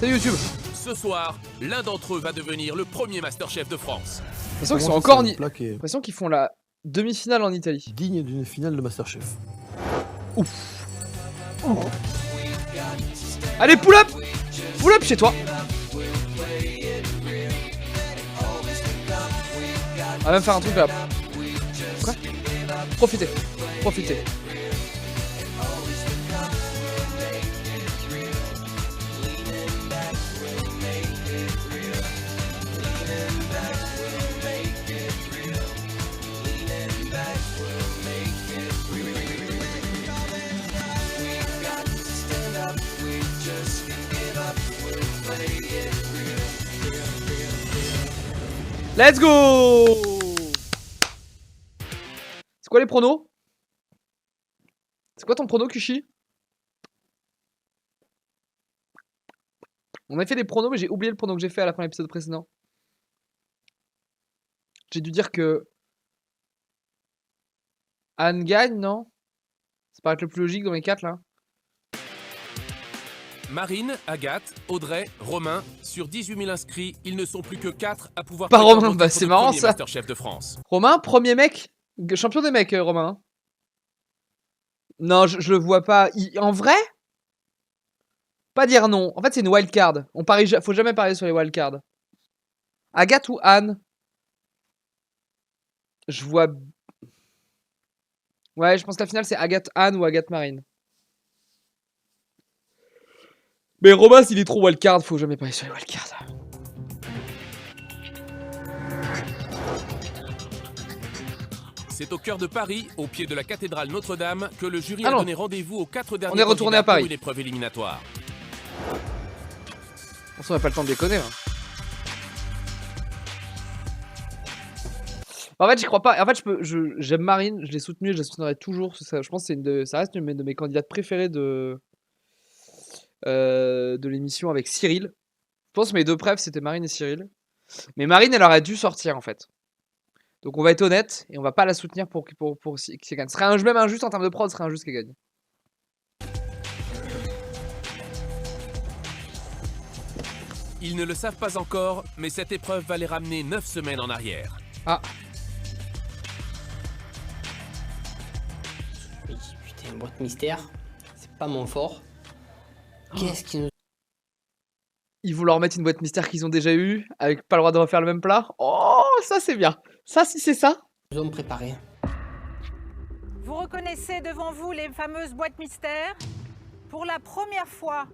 Salut YouTube. Ce soir, l'un d'entre eux va devenir le premier Masterchef de France. J'ai l'impression qu'ils sont encore en... J'ai l'impression qu'ils font la demi-finale en Italie. Digne d'une finale de Masterchef. Ouf. Oh. Allez, pull up. Pull up chez toi. On va même faire un truc là. Quoi? Profitez. Profitez. Let's go! C'est quoi les pronos? C'est quoi ton prono, Kushi? On a fait des pronos, mais j'ai oublié le prono que j'ai fait à la fin de l'épisode précédent. J'ai dû dire que Anne gagne, non? Ça paraît le plus logique dans les 4 là. Marine, Agathe, Audrey, Romain, sur 18 000 inscrits, ils ne sont plus que 4 à pouvoir... Pas Romain, bah c'est marrant ça. Masterchef de France. Romain, premier mec, champion des mecs, Romain. Non, je le vois pas. En vrai? Pas dire non. En fait, c'est une wildcard. On parie, faut jamais parier sur les wildcards. Agathe ou Anne? Je vois... Ouais, je pense que la finale, c'est Agathe-Anne ou Agathe-Marine. Mais Romain, s'il est trop wildcard, faut jamais parier sur les wildcards. C'est au cœur de Paris, au pied de la cathédrale Notre-Dame, que le jury a donné rendez-vous aux 4 derniers on est retourné à Paris pour une épreuve éliminatoire. On n'a pas le temps de déconner. Hein. En fait, j'y crois pas. En fait, j'aime Marine, je l'ai soutenue, je la soutiendrai toujours. Ça, je pense que ça reste une de mes candidates préférées de l'émission avec Cyril. Je pense que mes deux préfs, c'était Marine et Cyril. Mais Marine, elle aurait dû sortir en fait. Donc on va être honnête et on va pas la soutenir pour qu'elle gagne. Ce serait même injuste en termes de prod, ce serait injuste qu'elle gagne. Ils ne le savent pas encore, mais cette épreuve va les ramener 9 semaines en arrière. Ah. Oui, putain, boîte mystère, c'est pas mon fort. Qu'est-ce qui nous... Ils vont leur mettre une boîte mystère qu'ils ont déjà eu, avec pas le droit de refaire le même plat. Oh, ça c'est bien. Ça, si c'est ça. Nous ont préparé. Vous reconnaissez devant vous les fameuses boîtes mystères. Pour la première fois,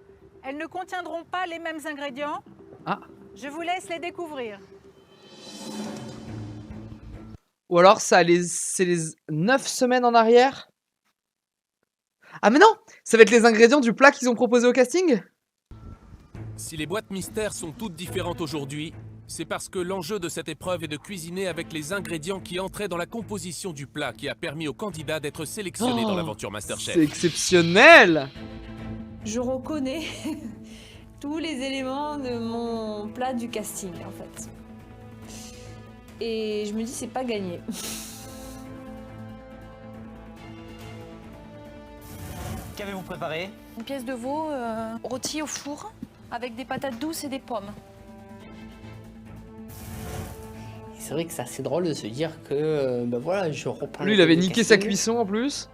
elles ne contiendront pas les mêmes ingrédients. Ah. Je vous laisse les découvrir. Ou alors c'est les 9 semaines en arrière. Ah mais non, ça va être les ingrédients du plat qu'ils ont proposé au casting. Si les boîtes mystères sont toutes différentes aujourd'hui, c'est parce que l'enjeu de cette épreuve est de cuisiner avec les ingrédients qui entraient dans la composition du plat qui a permis aux candidats d'être sélectionnés dans l'aventure Masterchef. C'est exceptionnel. Je reconnais tous les éléments de mon plat du casting en fait. Et je me dis c'est pas gagné. Qu'avez-vous préparé? Une pièce de veau rôtie au four avec des patates douces et des pommes. C'est vrai que c'est assez drôle de se dire que ben voilà, je reprends. Lui, il avait niqué sa cuisson en plus.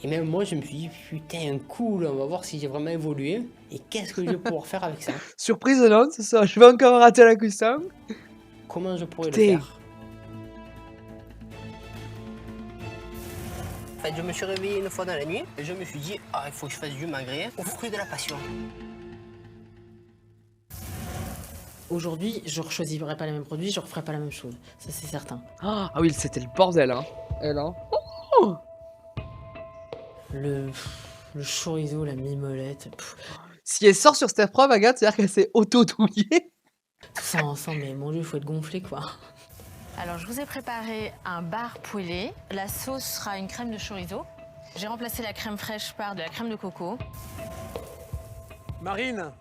Et même moi, je me suis dit putain, cool, on va voir si j'ai vraiment évolué. Et qu'est-ce que je vais pouvoir faire avec ça? Surprise non, c'est ça. Je vais encore rater la cuisson. Comment je pourrais le faire? En fait, je me suis réveillé une fois dans la nuit et je me suis dit, ah, il faut que je fasse du magret aux fruits de la passion. Aujourd'hui, je ne choisirai pas les mêmes produits, je ne referai pas la même chose. Ça, c'est certain. Ah oui, c'était le bordel, hein. Elle, hein. Oh, le chorizo, la mimolette. Si elle sort sur cette épreuve, Agathe, c'est-à-dire qu'elle s'est auto-douillée. Tout ça ensemble, mais mon Dieu, il faut être gonflé, quoi. Alors, je vous ai préparé un bar poêlé. La sauce sera une crème de chorizo. J'ai remplacé la crème fraîche par de la crème de coco. Marine,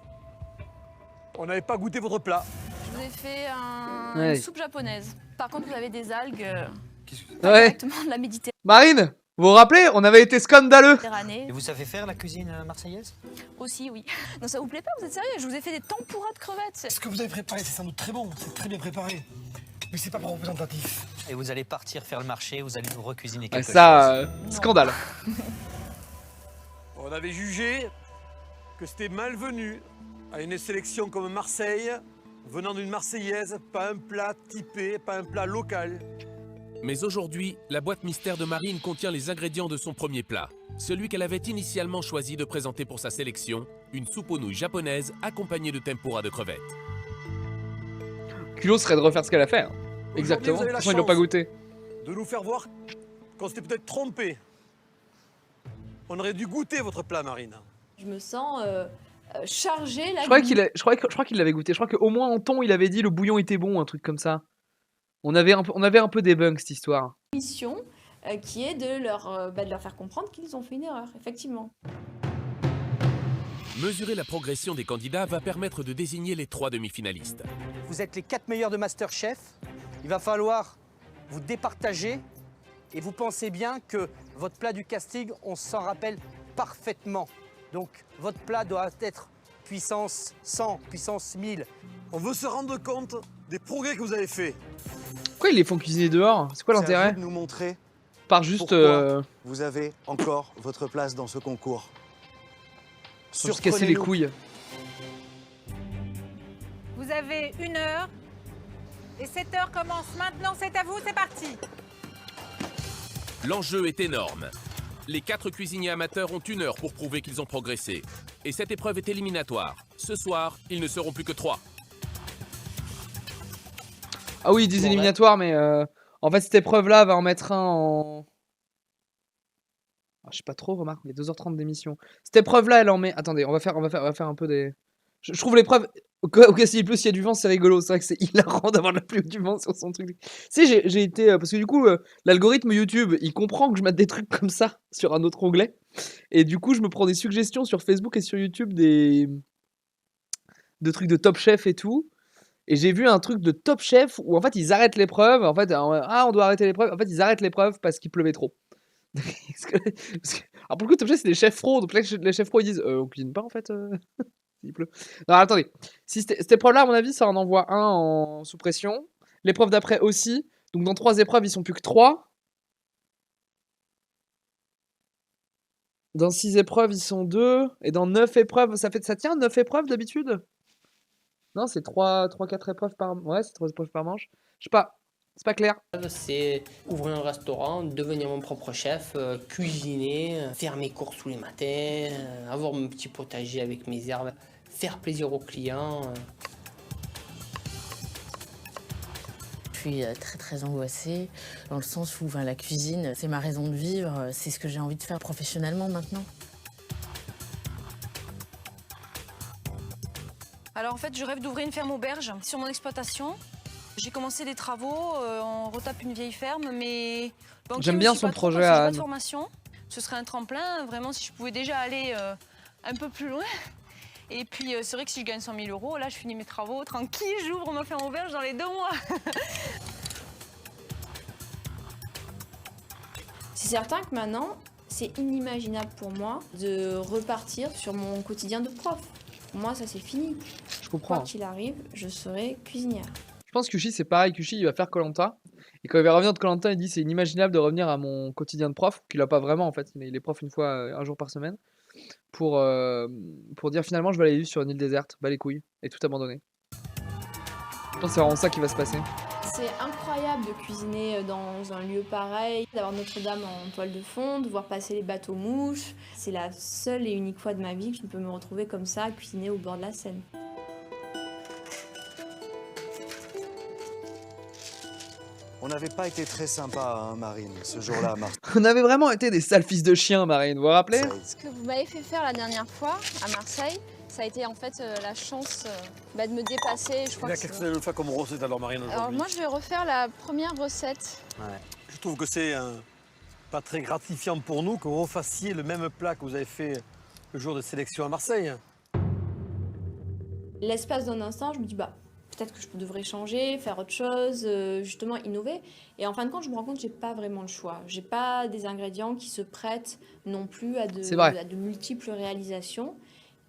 on n'avait pas goûté votre plat. Je vous ai fait Ouais. une soupe japonaise. Par contre, vous avez des algues Ouais. directement de la Méditerranée. Marine, Vous vous rappelez, on avait été scandaleux. Et vous savez faire la cuisine marseillaise? Aussi, oui. Non, ça vous plaît pas? Vous êtes sérieux? Je vous ai fait des tempura de crevettes. Ce que vous avez préparé, c'est sans doute très bon, c'est très bien préparé. Mais c'est pas représentatif. Et vous allez partir faire le marché, vous allez nous recuisiner Ouais, quelque chose. ça, scandale. On avait jugé que c'était malvenu à une sélection comme Marseille, venant d'une Marseillaise, pas un plat typé, pas un plat local. Mais aujourd'hui, la boîte mystère de Marine contient les ingrédients de son premier plat. Celui qu'elle avait initialement choisi de présenter pour sa sélection, une soupe aux nouilles japonaise accompagnée de tempura de crevettes. Culot serait de refaire ce qu'elle a fait. Hein. Aujourd'hui, Exactement. vous avez De la toute façon, ils l'ont pas chance goûté. de nous faire voir qu'on s'était peut-être trompé. On aurait dû goûter votre plat, Marine. Je me sens chargée là. Je crois qu'il l'avait goûté. Je crois qu'au moins en ton, il avait dit le bouillon était bon, un truc comme ça. On avait un peu débunk cette histoire. Mission qui est de leur faire comprendre qu'ils ont fait une erreur, effectivement. Mesurer la progression des candidats va permettre de désigner les 3 demi-finalistes. Vous êtes les 4 meilleurs de Masterchef. Il va falloir vous départager. Et vous pensez bien que votre plat du casting, on s'en rappelle parfaitement. Donc votre plat doit être puissance 100, puissance 1000. On veut se rendre compte des progrès que vous avez faits. Pourquoi ils les font cuisiner dehors? C'est quoi C'est à l'intérêt? vous de nous montrer Par juste pourquoi vous avez encore votre place dans ce concours. pour se casser les Surprenez-nous. couilles. Vous avez 1 heure. Et cette heure commence maintenant. C'est à vous, c'est parti. L'enjeu est énorme. Les 4 cuisiniers amateurs ont 1 heure pour prouver qu'ils ont progressé. Et cette épreuve est éliminatoire. Ce soir, ils ne seront plus que 3. Ah oui, ils disent éliminatoire, mais en fait, cette épreuve-là va en mettre un en. Ah, je sais pas trop, remarque, il y a 2h30 d'émission. Cette épreuve-là, elle en met. Attendez, on va faire un peu des. Je trouve l'épreuve. Au cas s'il pleut, s'il y a du vent, c'est rigolo. C'est vrai que c'est hilarant d'avoir de la pluie ou du vent sur son truc. Tu sais, j'ai été. Parce que du coup, l'algorithme YouTube, il comprend que je mette des trucs comme ça sur un autre onglet. Et du coup, je me prends des suggestions sur Facebook et sur YouTube de trucs de Top Chef et tout. Et j'ai vu un truc de Top Chef où en fait ils arrêtent l'épreuve. En fait, on doit arrêter l'épreuve. En fait, ils arrêtent l'épreuve parce qu'il pleuvait trop. Alors pour le coup, Top Chef, c'est des chefs pros. Donc les chefs pros ils disent on cuisine pas en fait. Il pleut. Non, attendez. Si cette épreuve-là, à mon avis, ça en envoie un en sous pression. L'épreuve d'après aussi. Donc dans 3 épreuves, ils sont plus que 3. Dans 6 épreuves, ils sont 2. Et dans 9 épreuves, ça tient 9 épreuves d'habitude? Non, c'est 3-4 épreuves par... Ouais, c'est 3 épreuves par manche. Je sais pas. C'est pas clair. C'est ouvrir un restaurant, devenir mon propre chef, cuisiner, faire mes courses tous les matins, avoir mon petit potager avec mes herbes, faire plaisir aux clients. Je suis très angoissée, dans le sens où la cuisine, c'est ma raison de vivre, c'est ce que j'ai envie de faire professionnellement maintenant. Alors en fait, je rêve d'ouvrir une ferme auberge sur mon exploitation. J'ai commencé des travaux, on retape une vieille ferme, mais... J'aime bien son projet à à Anne. Anne. Formation. Ce serait un tremplin, vraiment, si je pouvais déjà aller un peu plus loin. Et puis, c'est vrai que si je gagne 100 000 €, là, je finis mes travaux tranquille, j'ouvre ma ferme auberge dans les 2 mois. C'est certain que maintenant, c'est inimaginable pour moi de repartir sur mon quotidien de prof. Pour moi, ça c'est fini. Je comprends. Quoi qu'il arrive, je serai cuisinière. Je pense que Kushi, c'est pareil. Kushi, il va faire Koh-Lanta. Et quand il va revenir de Koh-Lanta, il dit c'est inimaginable de revenir à mon quotidien de prof, qu'il a pas vraiment en fait. Il est prof une fois, un jour par semaine. Pour dire finalement, je vais aller vivre sur une île déserte, bah les couilles, et tout abandonner. Je pense que c'est vraiment ça qui va se passer. C'est incroyable de cuisiner dans un lieu pareil, d'avoir Notre-Dame en toile de fond, de voir passer les bateaux mouches. C'est la seule et unique fois de ma vie que je peux me retrouver comme ça, à cuisiner au bord de la Seine. On n'avait pas été très sympa, hein, Marine, ce jour-là à Marseille. On avait vraiment été des sales fils de chiens, Marine, vous vous rappelez? Ce que vous m'avez fait faire la dernière fois à Marseille, ça a été en fait la chance de me dépasser. Je crois Qu'est-ce que c'est le fait comme recette alors, Marine? Alors moi, je vais refaire la première recette. Ouais. Je trouve que c'est pas très gratifiant pour nous que vous refassiez le même plat que vous avez fait le jour de sélection à Marseille. L'espace d'un instant, je me dis peut-être que je devrais changer, faire autre chose, justement innover. Et en fin de compte, je me rends compte que j'ai pas vraiment le choix. J'ai pas des ingrédients qui se prêtent non plus à de multiples réalisations.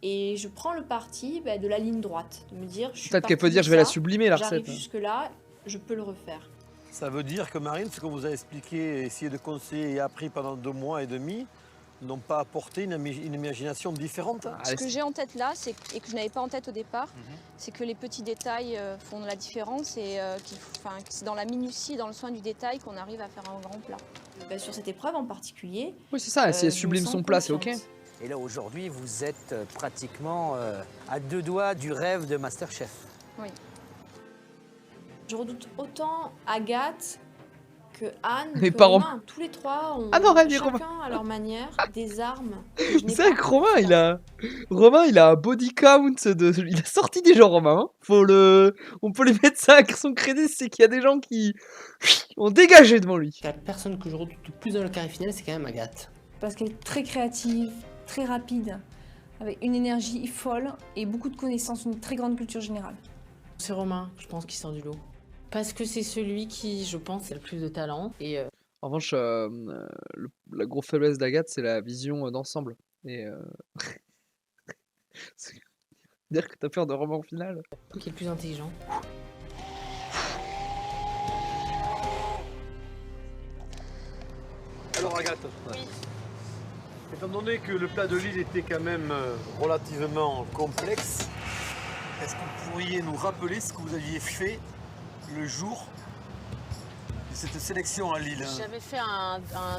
Et je prends le parti de la ligne droite, de me dire, je suis Peut-être qu'elle peut partie dire de je vais la ça, sublimer la recette. j'arrive jusque-là, je peux le refaire. Ça veut dire que Marine, ce qu'on vous a expliqué, essayé de conseiller et appris pendant 2 mois et demi, n'ont pas apporté une imagination différente. Ce que j'ai en tête là, et que je n'avais pas en tête au départ, c'est que les petits détails font la différence et que c'est dans la minutie, dans le soin du détail qu'on arrive à faire un grand plat. Sur cette épreuve en particulier. Oui, c'est ça, si elle sublime son plat, c'est ok. Et là, aujourd'hui, vous êtes pratiquement à 2 doigts du rêve de Masterchef. Oui. Je redoute autant Agathe que Anne, Mais que pas Romain. Tous les trois ont chacun à leur manière des armes. C'est vrai que Romain, il a un body count il a sorti des gens, Romain. Hein. On peut lui mettre ça à son crédit, c'est qu'il y a des gens qui ont dégagé devant lui. La personne que je redoute le plus dans le carré final, c'est quand même Agathe. Parce qu'elle est très créative, très rapide, avec une énergie folle et beaucoup de connaissances, une très grande culture générale. C'est Romain, je pense, qui sort du lot. Parce que c'est celui qui, je pense, a le plus de talent. Et En revanche, la grosse faiblesse d'Agathe, c'est la vision d'ensemble. Et dire que t'as peur de Romain au final. Qui est le plus intelligent. Alors Agathe, étant donné que le plat de Lille était quand même relativement complexe, est-ce que vous pourriez nous rappeler ce que vous aviez fait le jour de cette sélection à Lille? J'avais fait un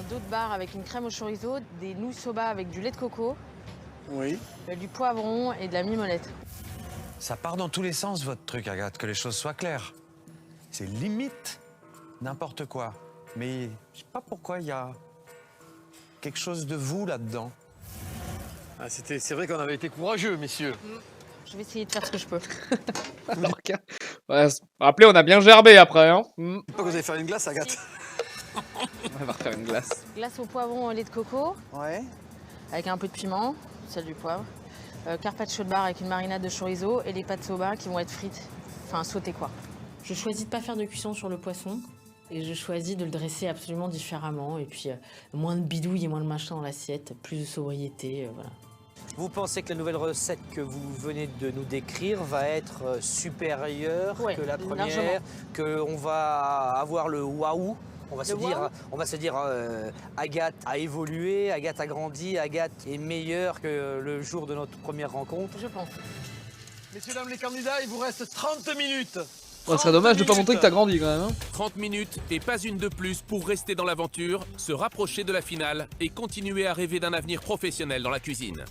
dos de bar avec une crème au chorizo, des nouilles soba avec du lait de coco, du poivron et de la mimolette. Ça part dans tous les sens, votre truc, Agathe, que les choses soient claires. C'est limite n'importe quoi. Mais je sais pas pourquoi il y a quelque chose de vous là-dedans. C'est vrai qu'on avait été courageux, messieurs. Je vais essayer de faire ce que je peux. Rappelez, on a bien gerbé après. Hein. Pas que vous allez faire une glace, Agathe. On va refaire une glace. Glace au poivron au lait de coco. Ouais. Avec un peu de piment, sel du poivre. Carpaccio de bar avec une marinade de chorizo et les pâtes soba qui vont être frites. Enfin, sautées quoi. Je choisis de pas faire de cuisson sur le poisson. Et je choisis de le dresser absolument différemment. Et puis, moins de bidouilles et moins de machin dans l'assiette. Plus de sobriété, voilà. Vous pensez que la nouvelle recette que vous venez de nous décrire va être supérieure que la première, qu'on va avoir le waouh? On va se dire Agathe a évolué, Agathe a grandi, Agathe est meilleure que le jour de notre première rencontre. Je pense. Messieurs, dames les candidats, il vous reste 30 minutes. Ce serait dommage de pas montrer que t'as grandi quand même. Hein. 30 minutes et pas une de plus pour rester dans l'aventure, se rapprocher de la finale et continuer à rêver d'un avenir professionnel dans la cuisine.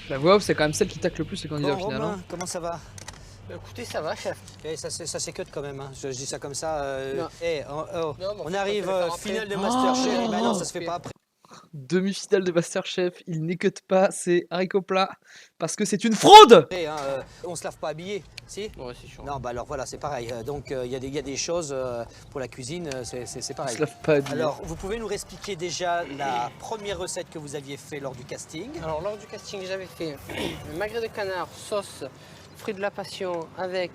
La voix off, c'est quand même celle qui tacle le plus les candidats au final. Romain, hein. comment ça va? Écoutez, ça va, chef. Ça c'est cut quand même, hein. Je dis ça comme ça. Non. On arrive finale de Masterchef, non, ça se fait pas après. Demi-finale de Masterchef, il n'écoute pas ses haricots plats parce que c'est une fraude. On se lave pas habillé, si? Ouais, c'est sûr. Non, bah alors voilà, c'est pareil. Donc il y a des choses pour la cuisine, c'est pareil. On se lave pas habillé. Alors, vous pouvez nous expliquer déjà la première recette que vous aviez fait lors du casting? Alors, lors du casting, j'avais fait un magret de canard, sauce, fruits de la passion avec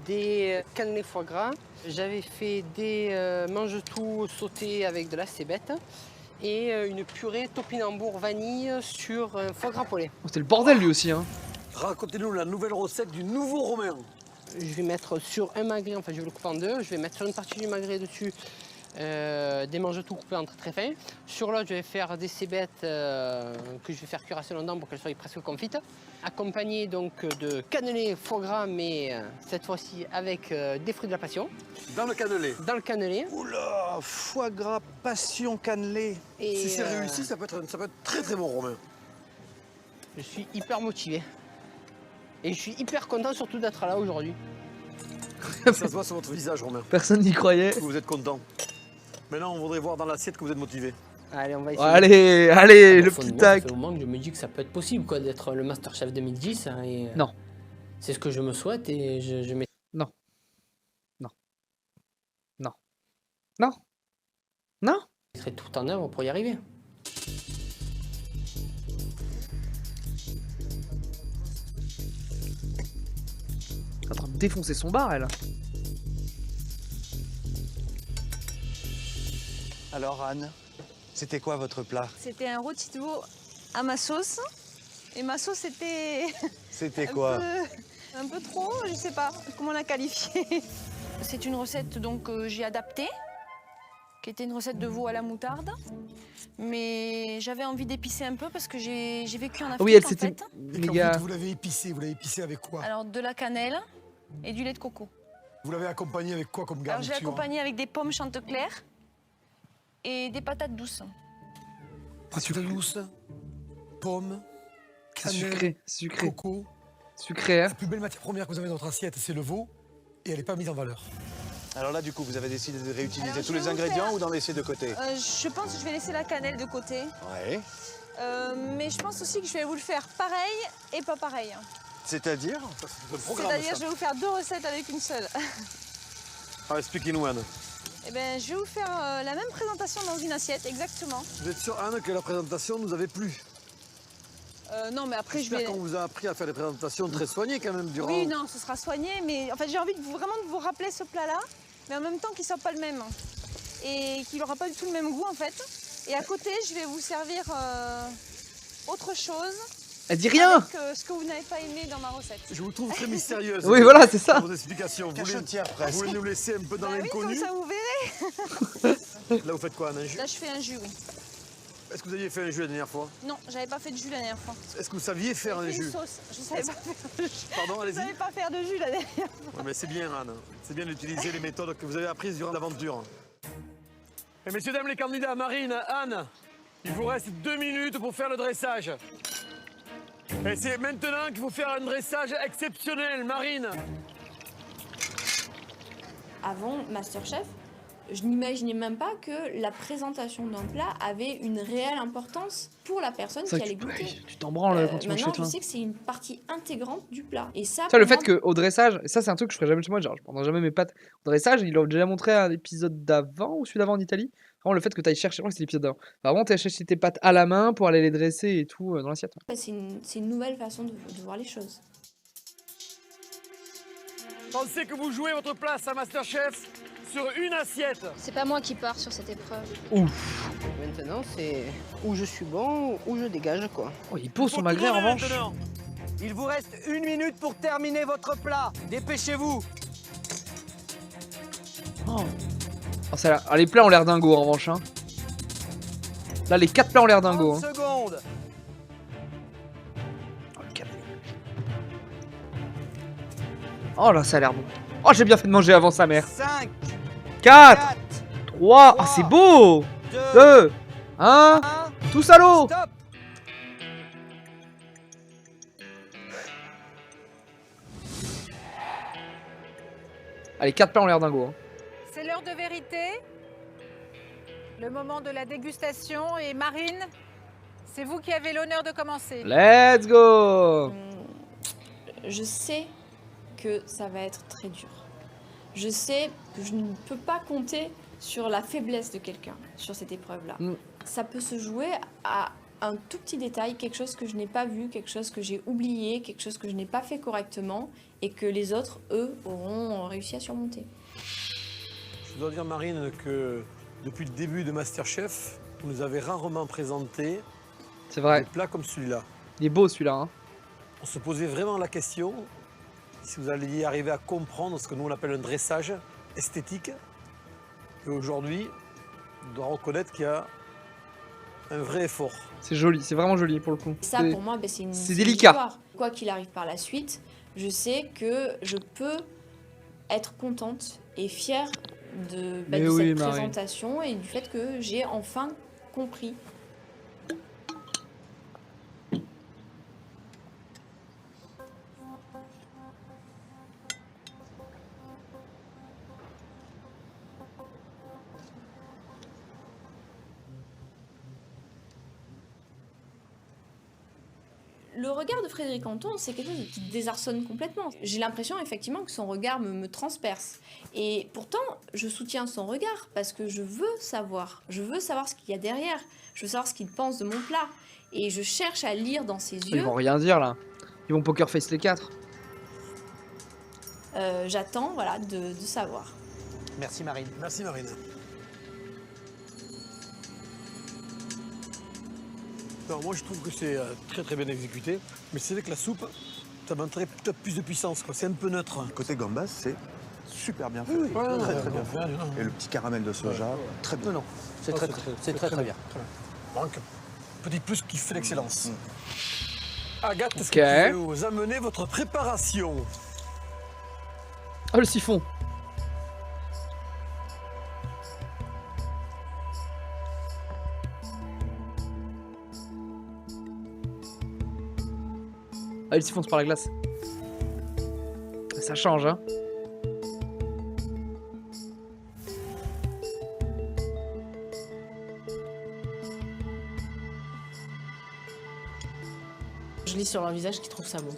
des cannelés foie gras. J'avais fait des mange-tout sautés avec de la cébette. Et une purée topinambour vanille sur un foie gras polé. C'était le bordel lui aussi. Hein. Racontez-nous la nouvelle recette du nouveau Romain. Je vais mettre sur un magret, enfin je vais le couper en deux. Je vais mettre sur une partie du magret dessus des mange-tout coupés en très fin. Sur l'autre, je vais faire des cébettes que je vais faire cuire assez longtemps pour qu'elles soient presque confites. Accompagné donc de cannelé foie gras, mais cette fois-ci avec des fruits de la passion. Dans le cannelé? Dans le cannelé. Oula, foie gras, passion, cannelé. Et si c'est réussi, ça peut être très très bon, Romain. Je suis hyper motivé. Et je suis hyper content surtout d'être là aujourd'hui. Ça se voit sur votre visage, Romain. Personne n'y croyait. Vous êtes content. Maintenant, on voudrait voir dans l'assiette que vous êtes motivé. Allez, on va essayer. Allez, le petit tac. Au moment que je me dis que ça peut être possible, quoi, d'être le Masterchef 2010. Hein, et, non. C'est ce que je me souhaite et je mets. Non. Non. Non. Non. Non. Je mettrai tout en œuvre pour y arriver. Elle est en train de défoncer son bar, elle. Alors Anne, c'était quoi votre plat? C'était un rôti de veau à ma sauce. Et ma sauce était... C'était quoi? Un peu trop, je sais pas comment la qualifier. C'est une recette donc que j'ai adaptée, qui était une recette de veau à la moutarde. Mais j'avais envie d'épicer un peu parce que j'ai vécu en Afrique, Oui, elle en s'était fait. méga... Vous l'avez épicé avec quoi? Alors de la cannelle et du lait de coco. Vous l'avez accompagné avec quoi comme Alors garniture? j'ai accompagné avec des pommes Chantecler et des patates douces. Patates douces, pommes, cannelle, sucré. coco. Sucré, hein. La plus belle matière première que vous avez dans votre assiette, c'est le veau, et elle n'est pas mise en valeur. Alors là, du coup, vous avez décidé de réutiliser Alors, tous je vais les vous ingrédients faire- ou d'en laisser de côté? Je pense que je vais laisser la cannelle de côté. Ouais. Mais je pense aussi que je vais vous le faire pareil et pas pareil. C'est-à-dire? C'est-à-dire, je vais vous faire 2 recettes avec une seule. Alors expliquez-nous Anne. Eh ben, je vais vous faire la même présentation dans une assiette, exactement. Vous êtes sûre Anne que la présentation nous avait plu? Non, mais après, je J'espère vais... qu'on vous a appris à faire des présentations très soignées quand même durant... Oui, non, ce sera soigné, mais en fait, j'ai envie vraiment de vous rappeler ce plat-là, mais en même temps qu'il ne soit pas le même. Et qu'il n'aura pas du tout le même goût, en fait. Et à côté, je vais vous servir autre chose. Elle dit rien. Avec ce que vous n'avez pas aimé dans ma recette. Je vous trouve très mystérieuse. Oui, voilà, c'est ça. Vos explications. Vous Cachotière, voulez, presque. vous voulez nous laisser un peu dans Bah oui, l'inconnu? comme ça, vous verrez. Là, vous faites quoi, un jus? Là, je fais un jus, oui. Est-ce que vous aviez fait un jus la dernière fois? Non, j'avais pas fait de jus la dernière fois. Est-ce que vous saviez faire un J'ai fait jus? une sauce. Je savais pas faire de jus. Pardon, Je allez-y. savais pas faire de jus la dernière fois. Ouais, mais c'est bien, Anne. C'est bien d'utiliser les méthodes que vous avez apprises durant l'aventure. Et messieurs, dames, les candidats, Marine, Anne, il vous reste 2 minutes pour faire le dressage. Et c'est maintenant qu'il faut faire un dressage exceptionnel, Marine. Avant Masterchef, je n'imaginais même pas que la présentation d'un plat avait une réelle importance pour la personne qui Ça, allait goûter. tu t'en branles quand tu manges chez Maintenant, je toi. sais que c'est une partie intégrante du plat. Et ça, Ça, le pour fait moi, qu'au dressage, ça c'est un truc que je ferais jamais chez moi, genre je prendrai jamais mes pâtes au dressage, ils l'ont déjà montré à l'épisode d'avant ou celui d'avant en Italie. Vraiment le fait que tu ailles chercher, je crois que c'est l'épisode d'avant. Vraiment tu ailles chercher tes pâtes à la main pour aller les dresser et tout dans l'assiette. c'est une nouvelle façon de voir les choses. Pensez que vous jouez votre place à Masterchef sur une assiette. C'est pas moi qui pars sur cette épreuve. Ouf. Maintenant, c'est où je suis bon, où je dégage, quoi. Oh, il pose son magret en revanche. Il vous reste 1 minute pour terminer votre plat. Dépêchez-vous. Oh. Oh, ça a l'air- ah, les plats ont l'air dingos en revanche. Hein. Là les 4 plats ont l'air dingos. 30 Hein. secondes. Oh là ça a l'air bon. Oh j'ai bien fait de manger avant sa mère. 5, 4, 3, ah c'est beau. 2, 1, tout à l'eau. Stop. Allez 4 plats ont l'air dingos. Hein. C'est l'heure de vérité. Le moment de la dégustation. Et Marine, c'est vous qui avez l'honneur de commencer. Let's go. Je sais que ça va être très dur. Je sais que je ne peux pas compter sur la faiblesse de quelqu'un sur cette épreuve-là. Ça peut se jouer à un tout petit détail, quelque chose que je n'ai pas vu, quelque chose que j'ai oublié, quelque chose que je n'ai pas fait correctement et que les autres, eux, auront réussi à surmonter. Je dois dire, Marine, que depuis le début de Masterchef, vous nous avez rarement présenté C'est vrai. des plats comme celui-là. Il est beau celui-là. Hein. On se posait vraiment la question si vous alliez arriver à comprendre ce que nous on appelle un dressage esthétique. Et aujourd'hui, on doit reconnaître qu'il y a un vrai effort. C'est joli, c'est vraiment joli pour le coup. Ça, C'est- pour moi, ben, c'est une c'est une délicat. victoire. Quoi qu'il arrive par la suite, je sais que je peux être contente et fière de, Mais de oui, cette Marie. présentation et du fait que j'ai enfin compris. Le regard de Frédéric Anton, c'est quelque chose qui désarçonne complètement. J'ai l'impression effectivement que son regard me transperce. Et pourtant, je soutiens son regard parce que je veux savoir. Je veux savoir ce qu'il y a derrière. Je veux savoir ce qu'il pense de mon plat. Et je cherche à lire dans ses yeux. Ils vont rien dire là. Ils vont poker face les 4. J'attends voilà, de savoir. Merci Marine. Merci Marine. Alors, moi je trouve que c'est très très bien exécuté, mais c'est vrai que la soupe, ça manquerait peut-être plus de puissance, quoi. C'est un peu neutre. Côté gambas, c'est super bien fait. Oui, Très bien fait. Et le petit caramel de soja, très bien. Non, c'est très très bien. Donc, petit plus qui fait l'excellence. Agathe, est-ce Ok. que vous pouvez nous amener votre préparation? Oh, le siphon. Ah, le siphon, c'est par la glace. Ça change, hein. Je lis sur leur visage qu'ils trouvent ça bon.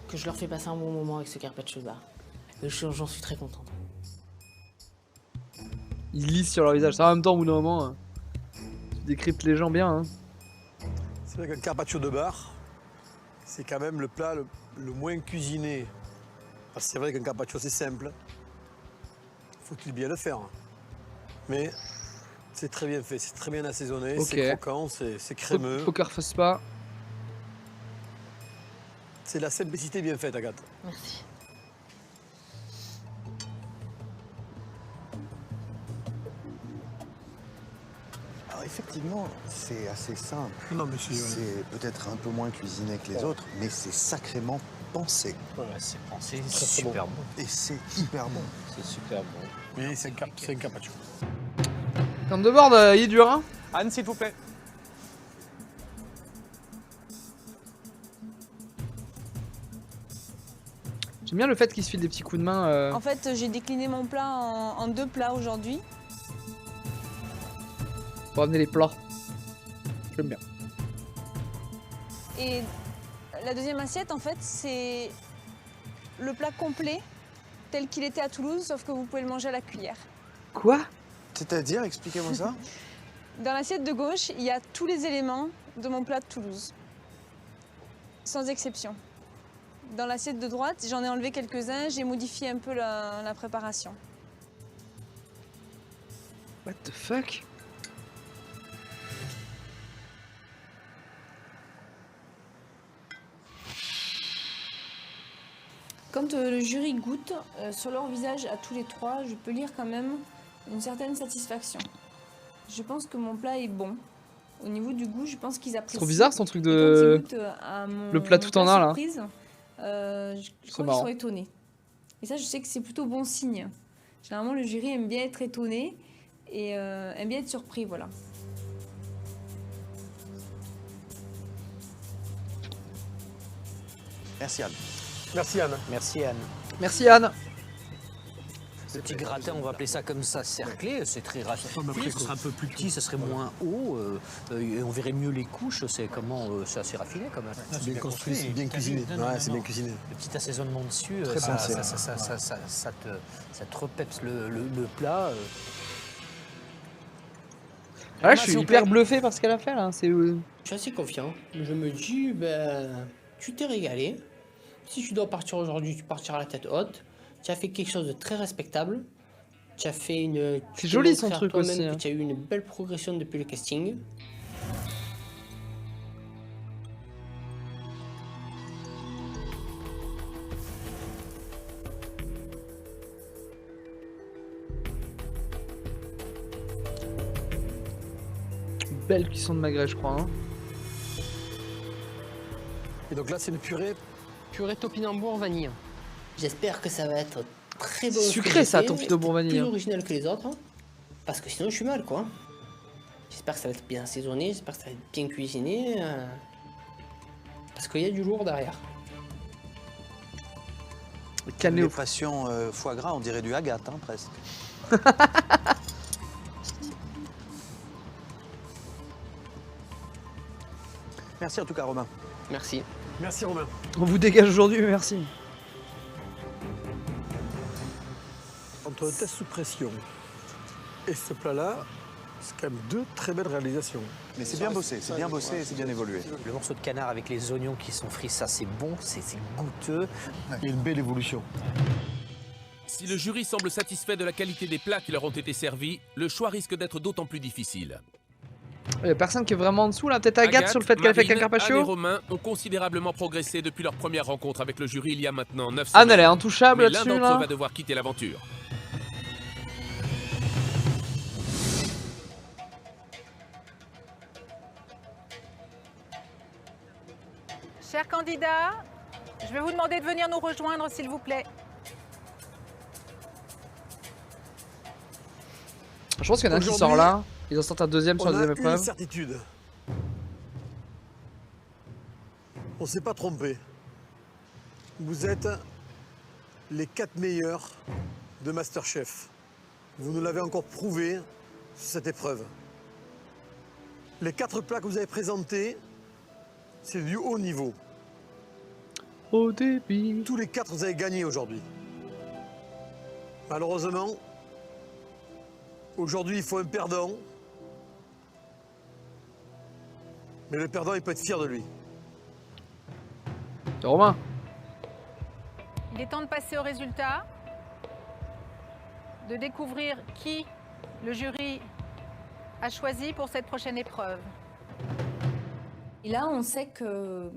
Que je leur fais passer un bon moment avec ce carpaccio de bar. Et j'en suis très contente. Ils lisent sur leur visage. Ça, en même temps, au bout d'un moment, tu décryptes les gens bien, hein. C'est vrai qu'un carpaccio de bar, c'est quand même le plat le moins cuisiné. Parce que c'est vrai qu'un carpaccio c'est simple, faut-il bien le faire. Mais c'est très bien fait, c'est très bien assaisonné, Ok. c'est croquant, c'est crémeux. Poker face pas. C'est la simplicité bien faite, Agathe. Merci. Alors effectivement, c'est assez simple. Non, mais c'est peut-être un peu moins cuisiné que les autres, mais c'est sacrément pensé. Ouais, c'est pensé, c'est c'est super bon. Et c'est hyper bon. C'est super bon. Oui, c'est un carpaccio. Quand de bord, il est dur, hein. Anne, s'il vous plaît. J'aime bien le fait qu'il se file des petits coups de main. En fait, j'ai décliné mon plat en 2 plats aujourd'hui. Pour amener les plats. J'aime bien. Et la deuxième assiette, en fait, c'est le plat complet tel qu'il était à Toulouse, sauf que vous pouvez le manger à la cuillère. Quoi? C'est-à-dire, expliquez-moi ça. Dans l'assiette de gauche, il y a tous les éléments de mon plat de Toulouse. Sans exception. Dans l'assiette de droite, j'en ai enlevé quelques-uns, j'ai modifié un peu la préparation. What the fuck? Quand le jury goûte, sur leur visage à tous les trois, je peux lire quand même une certaine satisfaction. Je pense que mon plat est bon. Au niveau du goût, je pense qu'ils apprécient. C'est trop bizarre son truc Et quand de. ils goûtent à Le plat tout en un là. surprise, je crois qu'ils marrant. sont étonnés. Et ça, je sais que c'est plutôt bon signe. Généralement, le jury aime bien être étonné et aime bien être surpris, voilà. Merci Anne. Merci Anne. Merci Anne. Merci Anne. Ce petit gratin, on va appeler ça comme ça, cerclé, c'est très raffiné. après, Ce serait un peu plus petit, ça serait moins haut, et on verrait mieux les couches, c'est assez raffiné quand même. C'est bien construit, c'est bien cuisiné. Ouais, c'est bien cuisiné. Le petit assaisonnement dessus, Très pensé. ça te repeps le plat. Ah, je suis hyper bluffé par ce qu'elle a fait là. C'est. Je suis assez confiant. Je me dis, ben, tu t'es régalé. Si tu dois partir aujourd'hui, tu partiras la tête haute. Tu as fait quelque chose de très respectable. Tu as fait une. C'est joli son truc toi-même aussi, que hein. tu as eu une belle progression depuis le casting. Belle cuisson de magret, je crois. Hein. Et donc là, c'est une purée. Purée topinambour vanille. J'espère que ça va être très bon. Sucré, ça, topinambour vanille, Plus hein. original que les autres. Hein. Parce que sinon, je suis mal, quoi. J'espère que ça va être bien assaisonné, j'espère que ça va être bien cuisiné. Parce qu'il y a du lourd derrière. Les pressions foie gras, on dirait du Agathe, hein, presque. Merci en tout cas, Romain. Merci. Merci Romain. On vous dégage aujourd'hui, mais merci. Entre le test sous pression et ce plat-là, C'est quand même 2 très belles réalisations. Mais c'est bien bossé, c'est bien bossé et c'est bien évolué. Le morceau de canard avec les oignons qui sont frits, ça c'est bon, c'est goûteux. Il y a une belle évolution. Si le jury semble satisfait de la qualité des plats qui leur ont été servis, le choix risque d'être d'autant plus difficile. Il y a personne qui est vraiment en dessous là, peut-être Agathe sur le fait qu'elle a fait qu'un Marine, Anne et carpaccio. Romain ont considérablement progressé depuis leur première rencontre avec le jury il y a maintenant 9 Anne, semaines. elle est intouchable Mais l'un là-dessus d'entre là. eux va devoir quitter l'aventure. Chers candidats, je vais vous demander de venir nous rejoindre, s'il vous plaît. Je pense qu'il y en a un qui Aujourd'hui, sort là. Ils en sortent un deuxième sur On la a deuxième une épreuve. certitude. On s'est pas trompé. Vous êtes les 4 meilleurs de MasterChef. Vous nous l'avez encore prouvé sur cette épreuve. Les 4 plats que vous avez présentés, c'est du haut niveau. Au débit. Tous les 4, vous avez gagné aujourd'hui. Malheureusement, aujourd'hui, il faut un perdant. Mais le perdant, il peut être fier de lui. C'est Romain. Il est temps de passer au résultat, de découvrir qui le jury a choisi pour cette prochaine épreuve. Et là, on sait que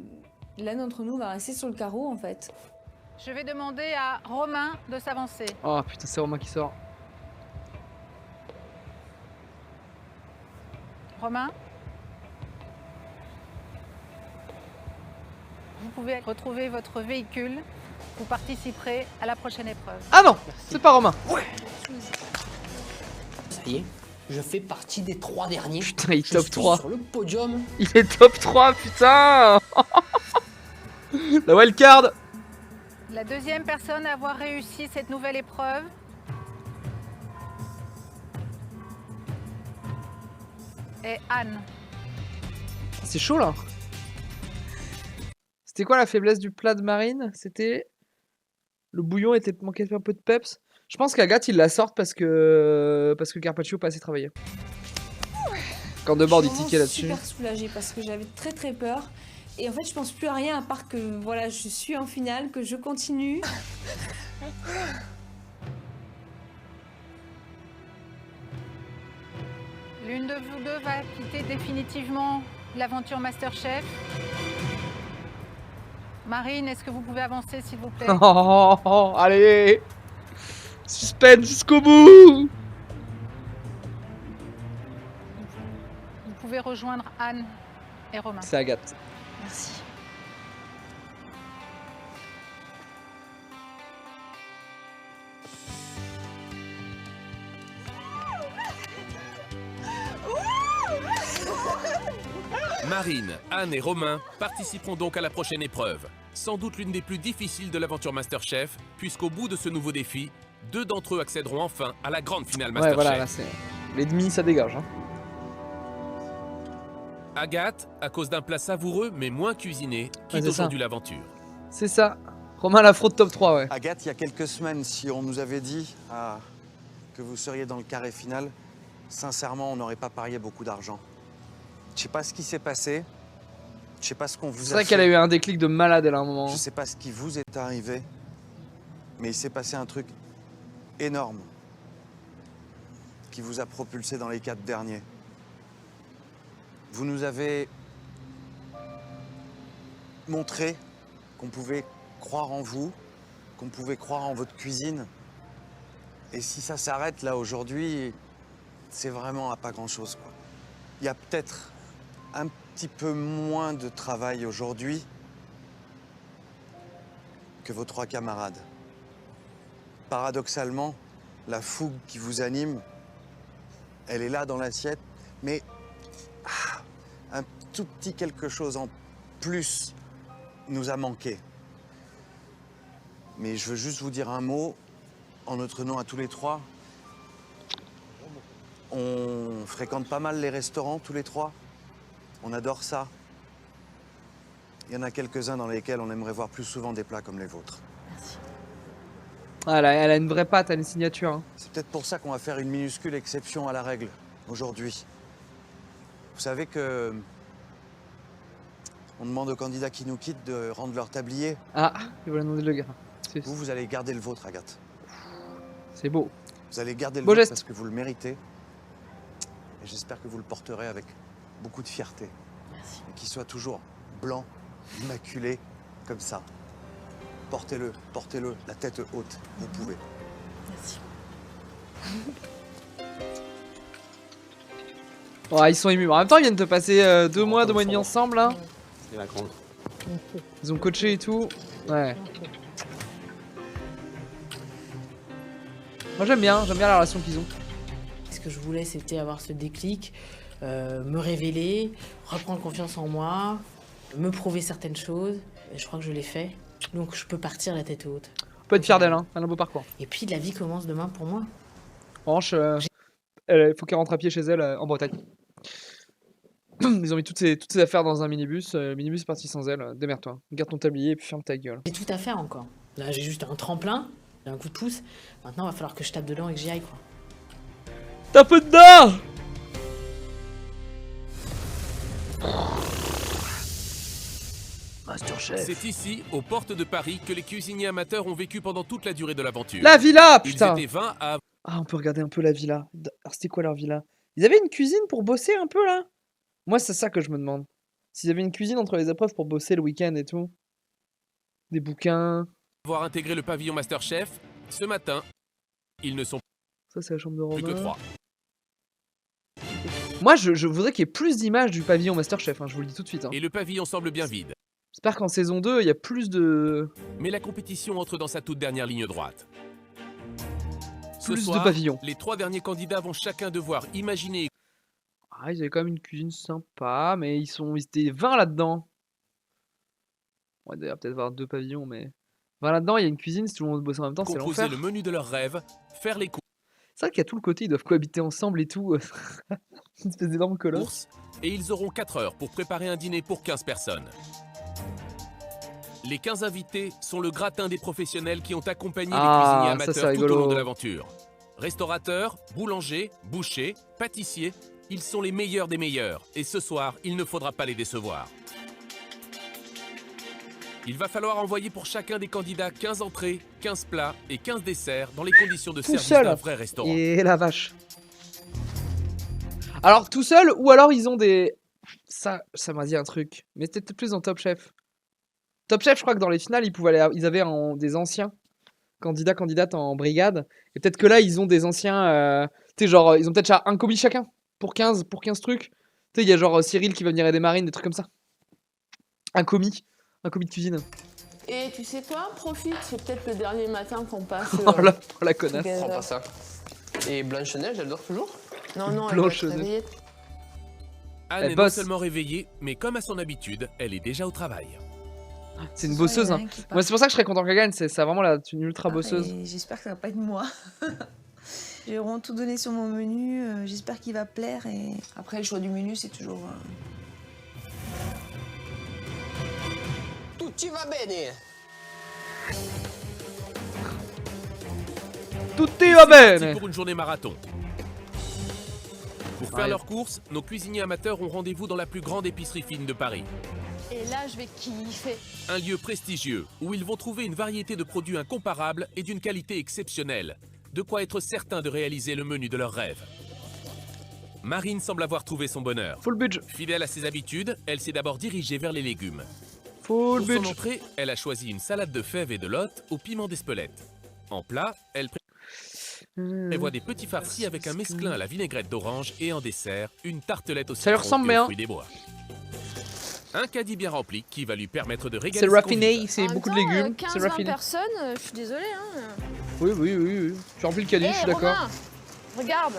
l'un d'entre nous va rester sur le carreau en fait. Je vais demander à Romain de s'avancer. Oh putain, c'est Romain qui sort. Romain, vous pouvez retrouver votre véhicule. Vous participerez à la prochaine épreuve. Ah non, c'est pas Romain. Ça y est, je fais partie des 3 derniers. Putain, il Je top suis 3. sur le podium. Il est top 3, putain. La wildcard. La deuxième personne à avoir réussi cette nouvelle épreuve est Anne. C'est chaud là. C'était quoi la faiblesse du plat de Marine? C'était le bouillon manquait un peu de peps. Je pense qu'Agathe il la sort parce que Carpaccio pas assez travaillé. Quand de bord Je du suis ticket là-dessus. super soulagée parce que j'avais très peur. Et en fait, je pense plus à rien à part que voilà, je suis en finale, que je continue. L'une de vous deux va quitter définitivement l'aventure MasterChef. Marine, est-ce que vous pouvez avancer, s'il vous plaît? Oh, allez. Suspense jusqu'au bout. Vous pouvez rejoindre Anne et Romain. C'est Agathe. Merci. Marine, Anne et Romain participeront donc à la prochaine épreuve. Sans doute l'une des plus difficiles de l'aventure MasterChef, puisqu'au bout de ce nouveau défi, 2 d'entre eux accéderont enfin à la grande finale Ouais, MasterChef. voilà, là c'est. Les demi, ça dégage. Hein. Agathe, à cause d'un plat savoureux mais moins cuisiné, Ouais, quitte c'est ça. aujourd'hui l'aventure. C'est ça. Romain la fraude top 3, ouais. Agathe, il y a quelques semaines, si on nous avait dit que vous seriez dans le carré final, sincèrement, on n'aurait pas parié beaucoup d'argent. Je sais pas ce qui s'est passé. Je sais pas ce qu'on vous a fait. C'est vrai qu'elle a eu un déclic de malade elle à un moment. Je sais pas ce qui vous est arrivé, mais il s'est passé un truc énorme qui vous a propulsé dans les 4 derniers. Vous nous avez montré qu'on pouvait croire en vous, qu'on pouvait croire en votre cuisine. Et si ça s'arrête là aujourd'hui, c'est vraiment à pas grand-chose, quoi. Il y a peut-être un petit peu moins de travail aujourd'hui que vos 3 camarades. Paradoxalement, la fougue qui vous anime, elle est là dans l'assiette, mais un tout petit quelque chose en plus nous a manqué. Mais je veux juste vous dire un mot en notre nom à tous les 3. On fréquente pas mal les restaurants tous les 3. On adore ça. Il y en a quelques-uns dans lesquels on aimerait voir plus souvent des plats comme les vôtres. Ah, elle a une vraie patte, elle a une signature. Hein. C'est peut-être pour ça qu'on va faire une minuscule exception à la règle. aujourd'hui. Vous savez que on demande aux candidats qui nous quittent de rendre leur tablier. Ah, il va demander le gars. Vous allez garder le vôtre, Agathe. C'est beau. Vous allez garder le Beau vôtre geste. parce que vous le méritez. Et j'espère que vous le porterez avec beaucoup de fierté. Merci. Et qu'il soit toujours blanc, immaculé, comme ça. Portez-le, la tête haute, vous pouvez. Merci. Oh, ils sont émus. En même temps, ils viennent de passer 2 mois, 2 mois et demi ensemble là. C'est la grande. Ils ont coaché et tout. Ouais. Moi j'aime bien la relation qu'ils ont. Ce que je voulais, c'était avoir ce déclic, me révéler, reprendre confiance en moi, me prouver certaines choses. Et je crois que je l'ai fait. Donc je peux partir la tête haute. On peut être fier d'elle, hein. Elle a un beau parcours. Et puis la vie commence demain pour moi. En revanche, il faut qu'elle rentre à pied chez elle en Bretagne. Ils ont mis toutes ces affaires dans un minibus. Le minibus est parti sans elle. Démerde-toi. Garde ton tablier et puis ferme ta gueule. J'ai tout à faire encore. Là, j'ai juste un tremplin, j'ai un coup de pouce. Maintenant, il va falloir que je tape dedans et que j'y aille, quoi. Tape dedans! Masterchef. C'est ici, aux portes de Paris, que les cuisiniers amateurs ont vécu pendant toute la durée de l'aventure. La villa, putain! Ils étaient 20 à... Ah, on peut regarder un peu la villa. Alors, c'était quoi leur villa? Ils avaient une cuisine pour bosser un peu, là? Moi, c'est ça que je me demande. S'ils avaient une cuisine entre les épreuves pour bosser le week-end et tout. Des bouquins. avoir intégré le pavillon Masterchef. Ce matin, ils ne sont Ça, c'est la chambre de plus que Romain. 3. Moi, je voudrais qu'il y ait plus d'images du pavillon Masterchef, hein, je vous le dis tout de suite. Hein. Et le pavillon semble bien vide. J'espère qu'en saison 2, il y a plus de... Mais la compétition entre dans sa toute dernière ligne droite. Ce Plus de soir, pavillons. les 3 derniers candidats vont chacun devoir imaginer... Ah, ils avaient quand même une cuisine sympa, mais ils étaient 20 là-dedans. On va d'ailleurs peut-être voir 2 pavillons, mais... 20 là-dedans, il y a une cuisine, si tout le monde bosse en même temps, c'est composer l'enfer. le menu de leurs rêves, faire les C'est vrai qu'il y a tout le côté, ils doivent cohabiter ensemble et tout. Une espèce d'énorme colosse. courses, et ils auront 4 heures pour préparer un dîner pour 15 personnes. Les 15 invités sont le gratin des professionnels qui ont accompagné Ah, les cuisiniers ça, c'est amateurs tout au long rigolo. de l'aventure. Restaurateurs, boulangers, bouchers, pâtissiers, ils sont les meilleurs des meilleurs. Et ce soir, il ne faudra pas les décevoir. Il va falloir envoyer pour chacun des candidats 15 entrées, 15 plats et 15 desserts dans les conditions de Tout service seul. d'un vrai restaurant. Et la vache. Alors, tout seul, ou alors ils ont des... Ça m'a dit un truc. Mais c'était peut-être plus dans Top Chef. Top Chef, je crois que dans les finales, ils avaient des anciens candidates en brigade. Et peut-être que là, ils ont des anciens... tu sais, genre, ils ont peut-être un commis chacun. Pour 15 trucs. Tu sais, il y a genre Cyril qui va venir aider Marine, des trucs comme ça. Un commis de cuisine. Et tu sais quoi, profite, c'est peut-être le dernier matin qu'on passe. Oh la connasse. Prends pas ça. Et Blanche-Neige, elle dort toujours? Non, non, elle doit être Blanche-Neige. réveillée. Anne Elle est non bosse. seulement réveillée, mais comme à son habitude, elle est déjà au travail. C'est une bosseuse. Hein. Moi, c'est pour ça que je serais content qu'elle gagne. C'est vraiment une ultra bosseuse. J'espère que ça va pas être moi. J'ai vraiment tout donné sur mon menu. J'espère qu'il va plaire. Et après, le choix du menu, c'est toujours. Tutti va bene. Tout Et va c'est parti bene. pour une journée marathon. Pour faire Ouais. leurs courses, nos cuisiniers amateurs ont rendez-vous dans la plus grande épicerie fine de Paris. Et là, je vais kiffer. Un lieu prestigieux où ils vont trouver une variété de produits incomparables et d'une qualité exceptionnelle. De quoi être certain de réaliser le menu de leurs rêves. Marine semble avoir trouvé son bonheur. Full budget. Fidèle à ses habitudes, elle s'est d'abord dirigée vers les légumes. Full Pour son budget. entrée, elle a choisi une salade de fèves et de lottes au piment d'Espelette. En plat, elle prévoit des petits farcis avec un mesclin à la vinaigrette d'orange et en dessert, une tartelette au Ça lui citron ressemble et bien. aux fruits des bois. Un caddie bien rempli qui va lui permettre de régaler C'est ses raffiné, convives. c'est beaucoup de légumes. C'est 15-20 raffiné. personnes, je suis désolée. Hein. Oui. Tu remplis le caddie, je suis d'accord. Romain, regarde.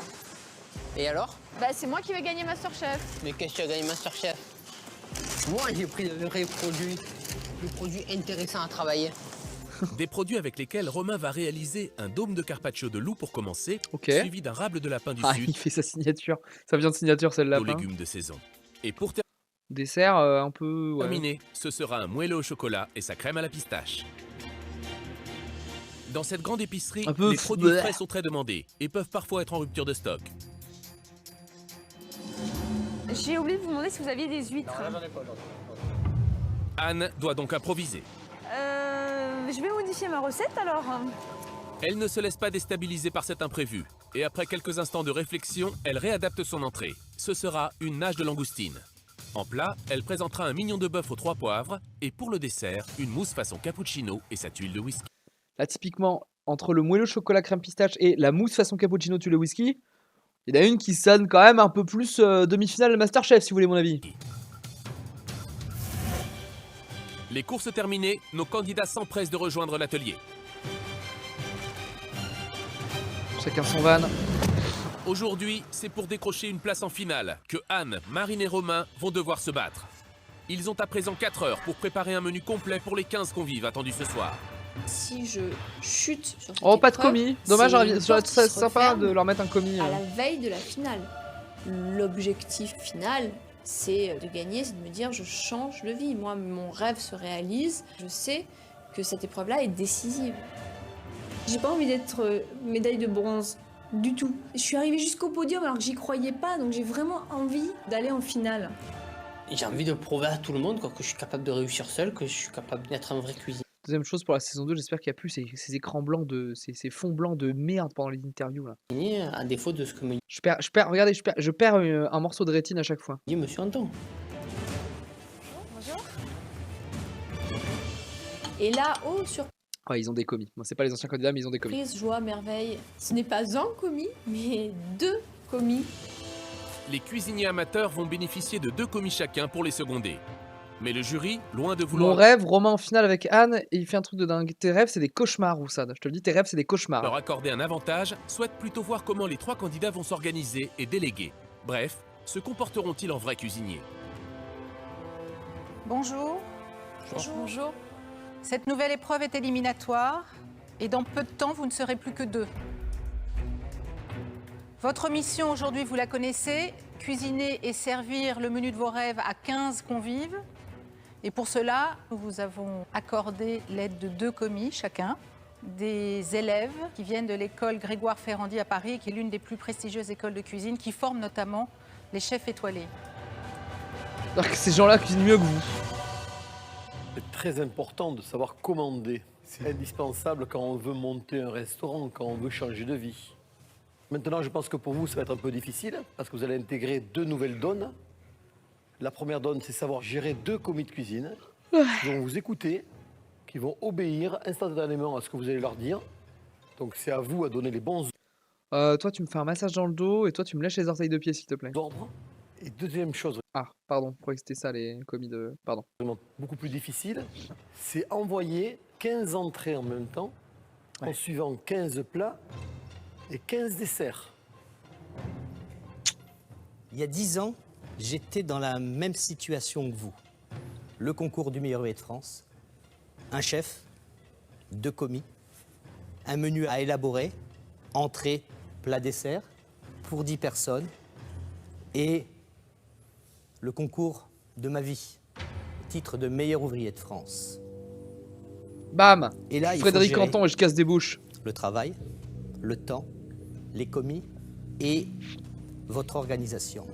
Et alors? Bah, c'est moi qui vais gagner Masterchef. Mais qu'est-ce que tu as gagné Masterchef? Moi, j'ai pris de vrais produits. Des produits intéressants à travailler. Des produits avec lesquels Romain va réaliser un dôme de carpaccio de loup pour commencer, Ok. suivi d'un rable de lapin du Ah, Sud il fait sa signature. Ça vient de signature, celle-là. aux légumes de saison. Et pour Dessert, un peu... Ouais. terminer, ce sera un moelleux au chocolat et sa crème à la pistache. Dans cette grande épicerie, Un peu les produits bleh. frais sont très demandés et peuvent parfois être en rupture de stock. J'ai oublié de vous demander si vous aviez des huîtres. Anne doit donc improviser. Je vais modifier ma recette alors. Elle ne se laisse pas déstabiliser par cet imprévu. Et après quelques instants de réflexion, elle réadapte son entrée. Ce sera une nage de langoustine. En plat, elle présentera un mignon de bœuf aux 3 poivres. Et pour le dessert, une mousse façon cappuccino et sa tuile de whisky. Là, typiquement, entre le moelleux chocolat crème pistache et la mousse façon cappuccino tuile de whisky, il y en a une qui sonne quand même un peu plus demi-finale Masterchef, si vous voulez mon avis. Les courses terminées, nos candidats s'empressent de rejoindre l'atelier. Chacun son van. Aujourd'hui, c'est pour décrocher une place en finale que Anne, Marine et Romain vont devoir se battre. Ils ont à présent 4 heures pour préparer un menu complet pour les 15 convives attendus ce soir. Si je chute sur cette Oh, pas de épreuve, commis. Dommage, c'est ça aurait été une porte qui se sympa referme de leur mettre un commis. à la veille de la finale. L'objectif final, c'est de gagner, c'est de me dire je change de vie. Moi, mon rêve se réalise. Je sais que cette épreuve-là est décisive. J'ai pas envie d'être médaille de bronze du tout. Je suis arrivée jusqu'au podium alors que j'y croyais pas, donc j'ai vraiment envie d'aller en finale. J'ai envie de prouver à tout le monde quoi, que je suis capable de réussir seul, que je suis capable d'être un vrai cuisinier. Deuxième chose pour la saison 2, j'espère qu'il n'y a plus ces écrans blancs, ces fonds blancs de merde pendant les interviews là. À défaut de ce que me Regardez, je perds un morceau de rétine à chaque fois. dit monsieur Anton. Bonjour. Et là, oh, surprise, Ouais, ils ont des commis. Bon, c'est pas les anciens candidats, mais ils ont des commis. joie, merveille. Ce n'est pas un commis, mais 2 commis. Les cuisiniers amateurs vont bénéficier de 2 commis chacun pour les seconder. Mais le jury, loin de Mon vouloir rêve, Romain en finale avec Anne, et il fait un truc de dingue. Tes rêves, c'est des cauchemars, Roussad. Je te le dis, tes rêves, c'est des cauchemars. leur accorder un avantage, souhaite plutôt voir comment les 3 candidats vont s'organiser et déléguer. Bref, se comporteront-ils en vrais cuisiniers? Bonjour. Bonjour. Cette nouvelle épreuve est éliminatoire et dans peu de temps, vous ne serez plus que 2. Votre mission aujourd'hui, vous la connaissez, cuisiner et servir le menu de vos rêves à 15 convives. Et pour cela, nous vous avons accordé l'aide de 2 commis chacun, des élèves qui viennent de l'école Grégoire Ferrandi à Paris, qui est l'une des plus prestigieuses écoles de cuisine, qui forment notamment les chefs étoilés. Alors que ces gens-là cuisinent mieux que vous. C'est très important de savoir commander. C'est indispensable quand on veut monter un restaurant, quand on veut changer de vie. Maintenant, je pense que pour vous, ça va être un peu difficile, parce que vous allez intégrer 2 nouvelles donnes. La première donne, c'est savoir gérer 2 commis de cuisine qui vont vous écouter, qui vont obéir instantanément à ce que vous allez leur dire. Donc c'est à vous à donner les bons Toi, tu me fais un massage dans le dos, et toi, tu me lèches les orteils de pied, s'il te plaît. ordres. Et deuxième chose, Ah, pardon, je croyais que c'était ça, les commis de... Pardon. vraiment beaucoup plus difficile, c'est envoyer 15 entrées en même temps, en suivant 15 plats et 15 desserts. Il y a 10 ans, j'étais dans la même situation que vous. Le concours du meilleur ouvrier de France, un chef, 2 commis, un menu à élaborer, entrée, plat, dessert, pour 10 personnes, et le concours de ma vie, titre de meilleur ouvrier de France. Bam! Et là, il faut Frédéric gérer Canton et je casse des bouches. le travail, le temps, les commis et votre organisation.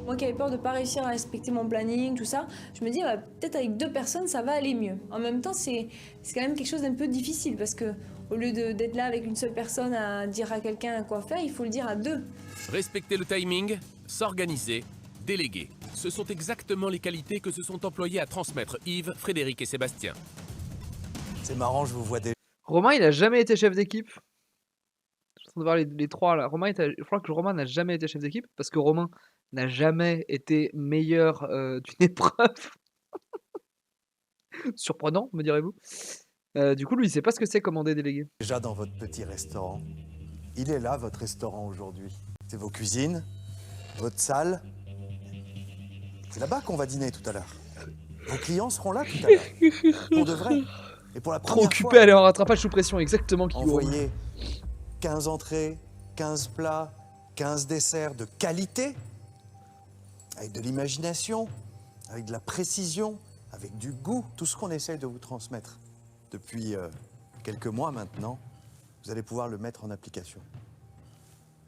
Moi qui avais peur de ne pas réussir à respecter mon planning, tout ça, je me dis bah, peut-être avec 2 personnes ça va aller mieux. En même temps c'est quand même quelque chose d'un peu difficile parce que au lieu d'être là avec une seule personne à dire à quelqu'un quoi faire, il faut le dire à 2. Respecter le timing, s'organiser, déléguer. Ce sont exactement les qualités que se sont employées à transmettre Yves, Frédéric et Sébastien. C'est marrant, je vous vois déjà. Romain, il a jamais été chef d'équipe. Je suis en train de voir les 3 là. Je crois que Romain n'a jamais été chef d'équipe parce que Romain n'a jamais été meilleur d'une épreuve. Surprenant, me direz-vous. Du coup, lui, il sait pas ce que c'est commander délégué. Déjà dans votre petit restaurant. Il est là, votre restaurant aujourd'hui. C'est vos cuisines, votre salle. C'est là-bas qu'on va dîner tout à l'heure. Vos clients seront là tout à l'heure. Pour de vrai. Et pour la Trop première occupé fois, à aller en rattrapage sous pression, exactement. Qui envoyer 15 entrées, 15 plats, 15 desserts de qualité, avec de l'imagination, avec de la précision, avec du goût, tout ce qu'on essaye de vous transmettre depuis quelques mois maintenant, vous allez pouvoir le mettre en application.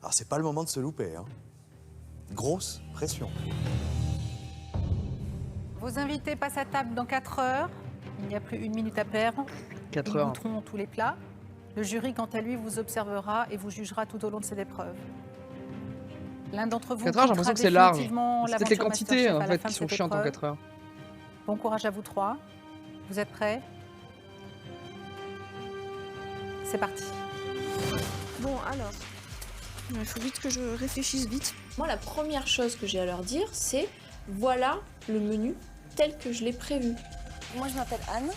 Alors c'est pas le moment de se louper, hein. grosse pression. Vos invités passent à table dans 4 heures. Il n'y a plus 1 minute à perdre. 4 Ils heures. goûteront tous les plats. Le jury, quant à lui, vous observera et vous jugera tout au long de cette épreuve. L'un d'entre vous 4 heures, j'ai l'impression que c'est large. C'est peut-être les quantités en fait qui sont chiantes en 4 heures. Bon courage à vous 3. Vous êtes prêts? C'est parti. Bon, alors, il faut vite que je réfléchisse vite. Moi, la première chose que j'ai à leur dire, c'est voilà le menu tel que je l'ai prévu. Moi, je m'appelle Anne.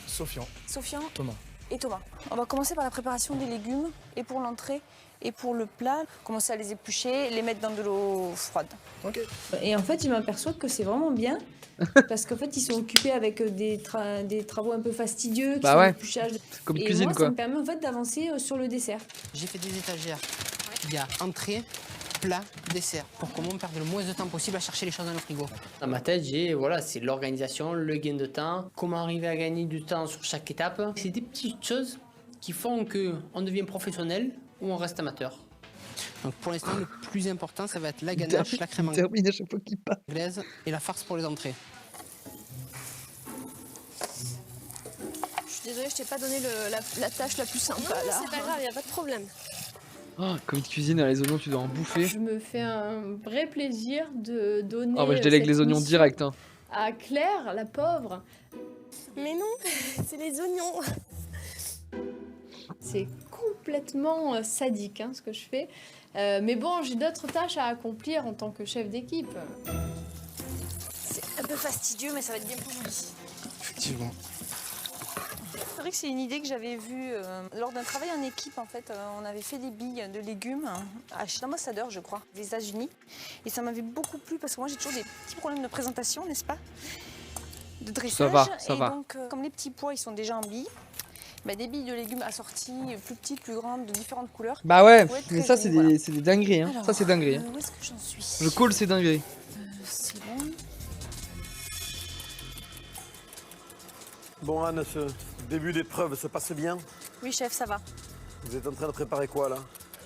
Sofian. Sofian. Thomas. Et Thomas. On va commencer par la préparation des légumes, et pour l'entrée, et pour le plat. Commencer à les éplucher, les mettre dans de l'eau froide. Ok. Et en fait, je m'aperçois que c'est vraiment bien. Parce qu'en fait, ils sont occupés avec des travaux un peu fastidieux, qui Bah sont ouais. l'épluchage. Comme Et cuisine, moi, quoi. ça me permet en fait d'avancer sur le dessert. J'ai fait des étagères. Il y a entrée, plat, dessert, pour qu'on perde le moins de temps possible à chercher les choses dans le frigo. Dans ma tête, c'est l'organisation, le gain de temps, comment arriver à gagner du temps sur chaque étape. C'est des petites choses qui font qu'on devient professionnel ou on reste amateur. Donc pour l'instant, le plus important, ça va être la ganache, la crème termine à chaque fois qu'il parle. anglaise et la farce pour les entrées. Je suis désolée, je t'ai pas donné la tâche la plus sympa là. C'est pas grave, y a pas de problème. Oh, comme une cuisine, les oignons, tu dois en bouffer. Je me fais un vrai plaisir de donner. Oh, bah je délègue cette les oignons mission direct. Hein. à Claire, la pauvre. Mais non, c'est les oignons. C'est complètement sadique ce que je fais. Mais bon, j'ai d'autres tâches à accomplir en tant que chef d'équipe. C'est un peu fastidieux, mais ça va être bien plus joli. Effectivement. C'est vrai que c'est une idée que j'avais vue lors d'un travail en équipe en fait. On avait fait des billes de légumes chez l'ambassadeur, je crois, des États-Unis. Et ça m'avait beaucoup plu parce que moi j'ai toujours des petits problèmes de présentation, n'est-ce pas? De dressage. Ça va. Donc, comme les petits pois ils sont déjà en billes, des billes de légumes assorties, plus petites, plus grandes, de différentes couleurs. Bah ouais, Pour être mais très ça joli, c'est voilà. des dingueries. Hein. Alors, Ça c'est dinguerie. Hein. Où est-ce que j'en suis? Je colle ces dingueries. C'est bon. Bon Anne, ce début d'épreuve se passe bien. Oui chef, ça va. Vous êtes en train de préparer quoi là?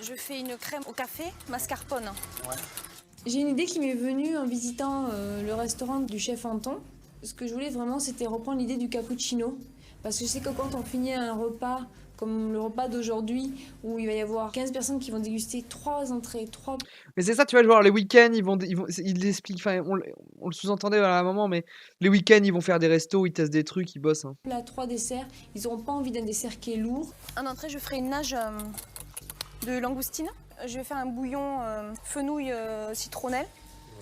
Je fais une crème au café mascarpone. J'ai une idée qui m'est venue en visitant le restaurant du chef Anton. Ce que je voulais vraiment, c'était reprendre l'idée du cappuccino. Parce que je sais que quand on finit un repas, comme le repas d'aujourd'hui, où il va y avoir 15 personnes qui vont déguster 3 entrées, 3... Mais c'est ça, tu vois, genre les week-ends, ils l'expliquent, enfin, on le sous-entendait à un moment, mais les week-ends, ils vont faire des restos, ils testent des trucs, ils bossent. Hein. Là, 3 desserts, ils n'auront pas envie d'un dessert qui est lourd. En entrée, je ferai une nage de langoustine. Je vais faire un bouillon fenouil citronnelle.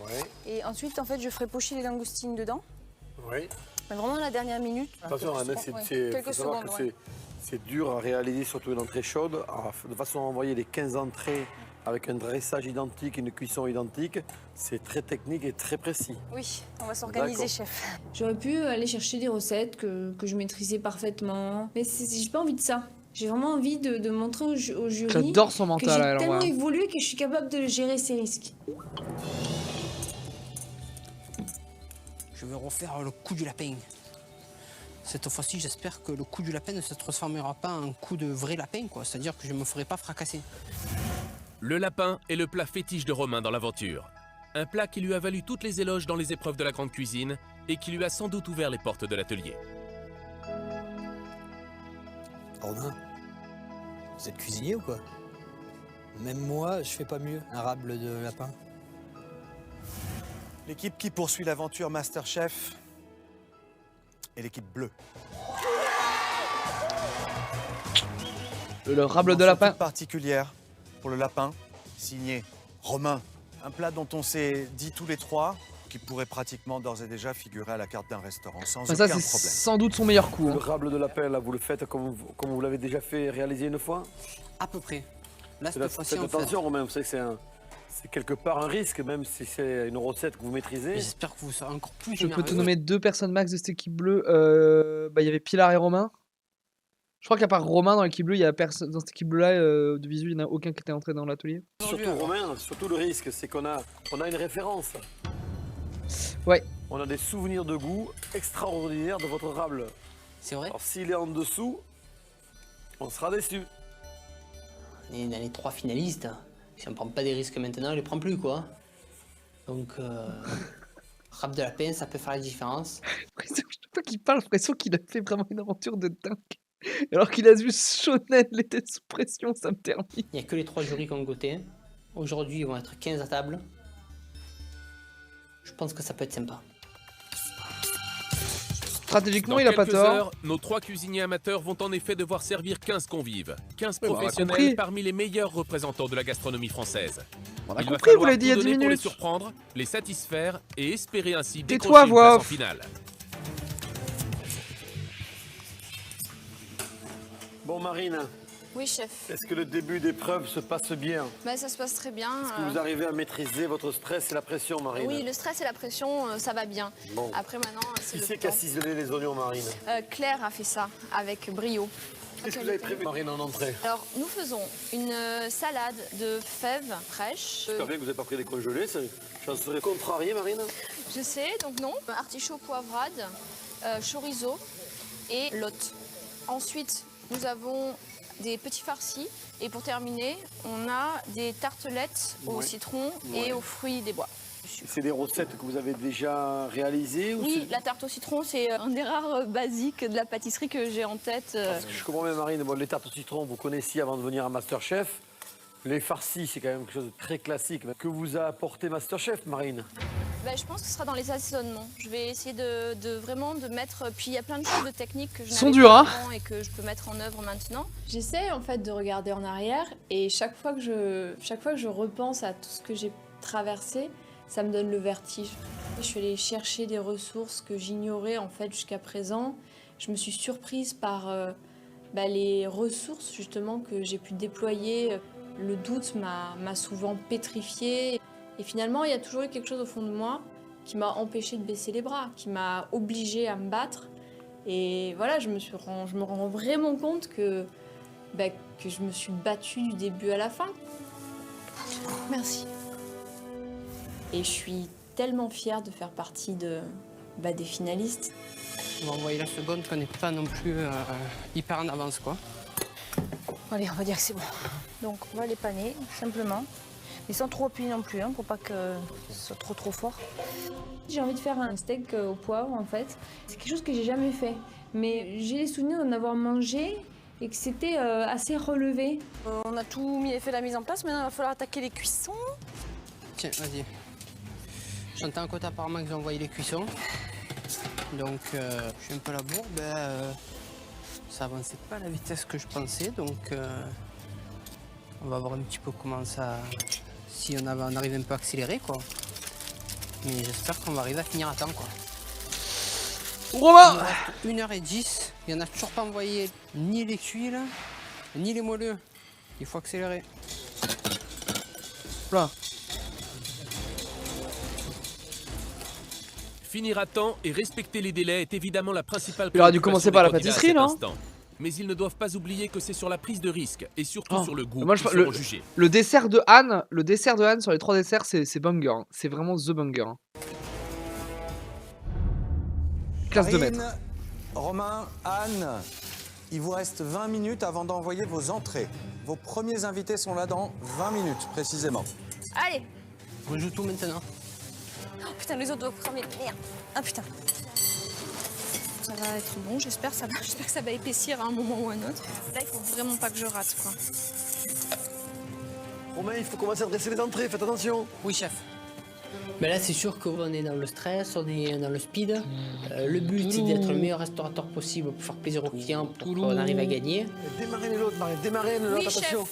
Ouais. Et ensuite, en fait, je ferai pocher les langoustines dedans. Oui. Mais vraiment à la dernière minute. Attention Anne, Quelques secondes, ouais. c'est dur à réaliser, surtout une entrée chaude, de façon à envoyer les 15 entrées avec un dressage identique, une cuisson identique. C'est très technique et très précis. Oui, on va s'organiser, D'accord. chef. J'aurais pu aller chercher des recettes que je maîtrisais parfaitement. Mais j'ai pas envie de ça. J'ai vraiment envie de montrer au jury J'adore son mental, que j'ai alors, tellement ouais. évolué que je suis capable de gérer ces risques. Je vais refaire le coup du lapin. Cette fois-ci, j'espère que le coup du lapin ne se transformera pas en coup de vrai lapin, quoi. C'est-à-dire que je ne me ferai pas fracasser. Le lapin est le plat fétiche de Romain dans l'aventure. Un plat qui lui a valu toutes les éloges dans les épreuves de la grande cuisine et qui lui a sans doute ouvert les portes de l'atelier. Romain, vous êtes cuisinier ou quoi? Même moi, je fais pas mieux, un rable de lapin. L'équipe qui poursuit l'aventure Masterchef est l'équipe bleue. Le rable de Mention lapin. toute particulière pour le lapin, signé Romain. Un plat dont on s'est dit tous les trois qui pourrait pratiquement d'ores et déjà figurer à la carte d'un restaurant sans Enfin, aucun ça, problème. c'est sans doute son meilleur coup. Le Hein. rable de lapin, là, vous le faites comme vous l'avez déjà fait réaliser une fois? À peu près. Là, Faites cette fois-ci, faites en fait, attention Romain, vous savez que c'est quelque part un risque, même si c'est une recette que vous maîtrisez. j'espère que vous serez encore plus Je peux te généreux. nommer 2 personnes max de cette équipe bleue. Il y avait Pilar et Romain. Je crois qu'à part Romain dans l'équipe bleue, il y a personne dans cette équipe bleue-là de visu, il n'y en a aucun qui était entré dans l'atelier. Surtout Romain, surtout le risque, c'est qu'on a une référence. Ouais. On a des souvenirs de goût extraordinaires de votre rable. C'est vrai. Alors s'il est en dessous, on sera déçu. On est dans les 3 finalistes. Si on prend pas des risques maintenant, je les prends plus, quoi. Donc, râpe de lapin, ça peut faire la différence. Chaque fois qu'il parle, j'ai l'impression qu'il a fait vraiment une aventure de dingue. Alors qu'il a vu Shonen, il était sous pression, ça me termine. Il n'y a que les 3 jurys qui ont goûté. Aujourd'hui, ils vont être 15 à table. Je pense que ça peut être sympa. Stratégiquement, Dans il a pas quelques tort. heures, nos 3 cuisiniers amateurs vont en effet devoir servir 15 convives. 15 Oui, on a professionnels compris. parmi les meilleurs représentants de la gastronomie française. On a Il va compris, vous falloir l'avez dit il y a tout 10 donner pour les minutes. surprendre, les satisfaire et espérer ainsi Tais-toi, décrocher une voix place en off. finale. Bon, Marine, Oui, chef. est-ce que le début d'épreuve se passe bien? Bah, ça se passe très bien. Est-ce que vous arrivez à maîtriser votre stress et la pression, Marine? Oui, le stress et la pression, ça va bien. Bon. Après, maintenant, c'est Qui le c'est qui a temps. ciselé les oignons, Marine? Claire a fait ça avec brio. Qu'est-ce que vous avez prévu, Marine, en entrée? Alors, nous faisons une salade de fèves fraîches. J'espère bien que vous n'avez pas pris des congelés, j'en serais contrarié, Marine. Je sais, donc non. Artichaut poivrade, chorizo et lotte. Ensuite, nous avons des petits farcis. Et pour terminer, on a des tartelettes au Ouais. citron Ouais. et aux fruits des bois. C'est des recettes que vous avez déjà réalisées ou Oui, c'est- la tarte au citron, c'est un des rares basiques de la pâtisserie que j'ai en tête. Je comprends bien, Marine, bon, les tartes au citron, vous connaissiez avant de venir à Masterchef. Les farcis, c'est quand même quelque chose de très classique. Que vous a apporté Masterchef, Marine? Bah, je pense que ce sera dans les assaisonnements. Je vais essayer de vraiment de mettre. Puis il y a plein de choses de techniques que je Sont n'avais durs, pas hein. avant et que je peux mettre en œuvre maintenant. J'essaie en fait de regarder en arrière et chaque fois que je repense à tout ce que j'ai traversé, ça me donne le vertige. Je suis allée chercher des ressources que j'ignorais en fait jusqu'à présent. Je me suis surprise par les ressources justement que j'ai pu déployer. Le doute m'a souvent pétrifiée. Et finalement, il y a toujours eu quelque chose au fond de moi qui m'a empêché de baisser les bras, qui m'a obligée à me battre. Et voilà, je me rends vraiment compte que je me suis battue du début à la fin. Merci. Et je suis tellement fière de faire partie des finalistes. On va envoyer la seconde qu'on n'est pas non plus hyper en avance, quoi. Allez, on va dire que c'est bon. Donc, on va les paner, simplement. Mais sans trop appuyer non plus, hein, pour pas que ce soit trop fort. J'ai envie de faire un steak au poivre, en fait. C'est quelque chose que j'ai jamais fait. Mais j'ai les souvenirs d'en avoir mangé et que c'était assez relevé. On a tout fait la mise en place, maintenant il va falloir attaquer les cuissons. Tiens, vas-y. J'entends un côté apparemment qu'ils ont envoyé les cuissons. Donc, je suis un peu à la bourre. Ça avançait pas à la vitesse que je pensais. Donc, on va voir un petit peu comment ça... Si on arrive un peu à accélérer, quoi. Mais j'espère qu'on va arriver à finir à temps, quoi. Romain! 1h10, il n'y en a toujours pas envoyé ni les cuits, là, ni les moelleux. Il faut accélérer. Là. Finir à temps et respecter les délais est évidemment la principale Il aurait dû préoccupation commencer par des la candidats à pâtisserie, cet non? instant. Mais ils ne doivent pas oublier que c'est sur la prise de risque et surtout Oh. sur le goût Moi, qu'ils le seront jugés. dessert de Anne sur les 3 desserts, c'est banger. Hein. C'est vraiment the banger. Hein. Classe de maître. Marine, Romain, Anne, il vous reste 20 minutes avant d'envoyer vos entrées. Vos premiers invités sont là dans 20 minutes, précisément. Allez. On joue tout maintenant. Oh putain, les autres doivent cramer. Merde. Ah putain. Ça va être bon, j'espère que ça va épaissir à un moment ou à un autre. Là, il faut vraiment pas que je rate, quoi. Romain, il faut commencer à dresser les entrées, faites attention. Oui, chef. Mais là, c'est sûr qu'on est dans le stress, on est dans le speed. Le but, c'est d'être le meilleur restaurateur possible pour faire plaisir aux clients, pour qu'on arrive à gagner. Démarrez les l'autre, Marine, démarrez les Oui, l'autre, chef. attention.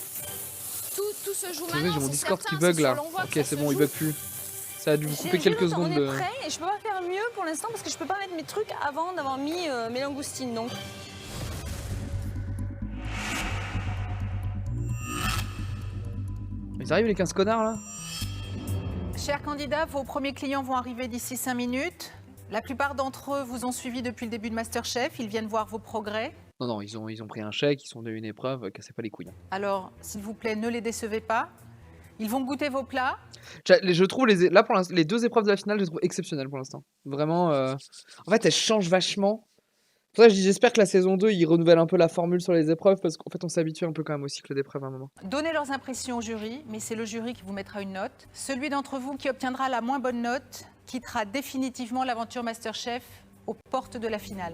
Tout se joue J'ai maintenant. mon c'est Discord certain, qui bug c'est là. sur l'envoi que Ok, ça c'est se bon, il joue. bug plus. Ça a dû vous couper quelques secondes. On est prêt et je peux pas faire mieux pour l'instant parce que je peux pas mettre mes trucs avant d'avoir mis mes langoustines. Donc. Ils arrivent les 15 connards là? Chers candidats, vos premiers clients vont arriver d'ici 5 minutes. La plupart d'entre eux vous ont suivi depuis le début de Masterchef. Ils viennent voir vos progrès. Non, ils ont pris un chèque, ils sont de une épreuve, cassez pas les couilles. Alors, s'il vous plaît, ne les décevez pas. Ils vont goûter vos plats. Je trouve là pour les 2 épreuves de la finale, je les trouve exceptionnelles pour l'instant. Vraiment, en fait, elles changent vachement. Pour ça, je dis, j'espère que la saison 2, ils renouvellent un peu la formule sur les épreuves, parce qu'en fait, on s'habitue un peu quand même au cycle d'épreuves à un moment. Donnez leurs impressions au jury, mais c'est le jury qui vous mettra une note. Celui d'entre vous qui obtiendra la moins bonne note quittera définitivement l'aventure MasterChef aux portes de la finale.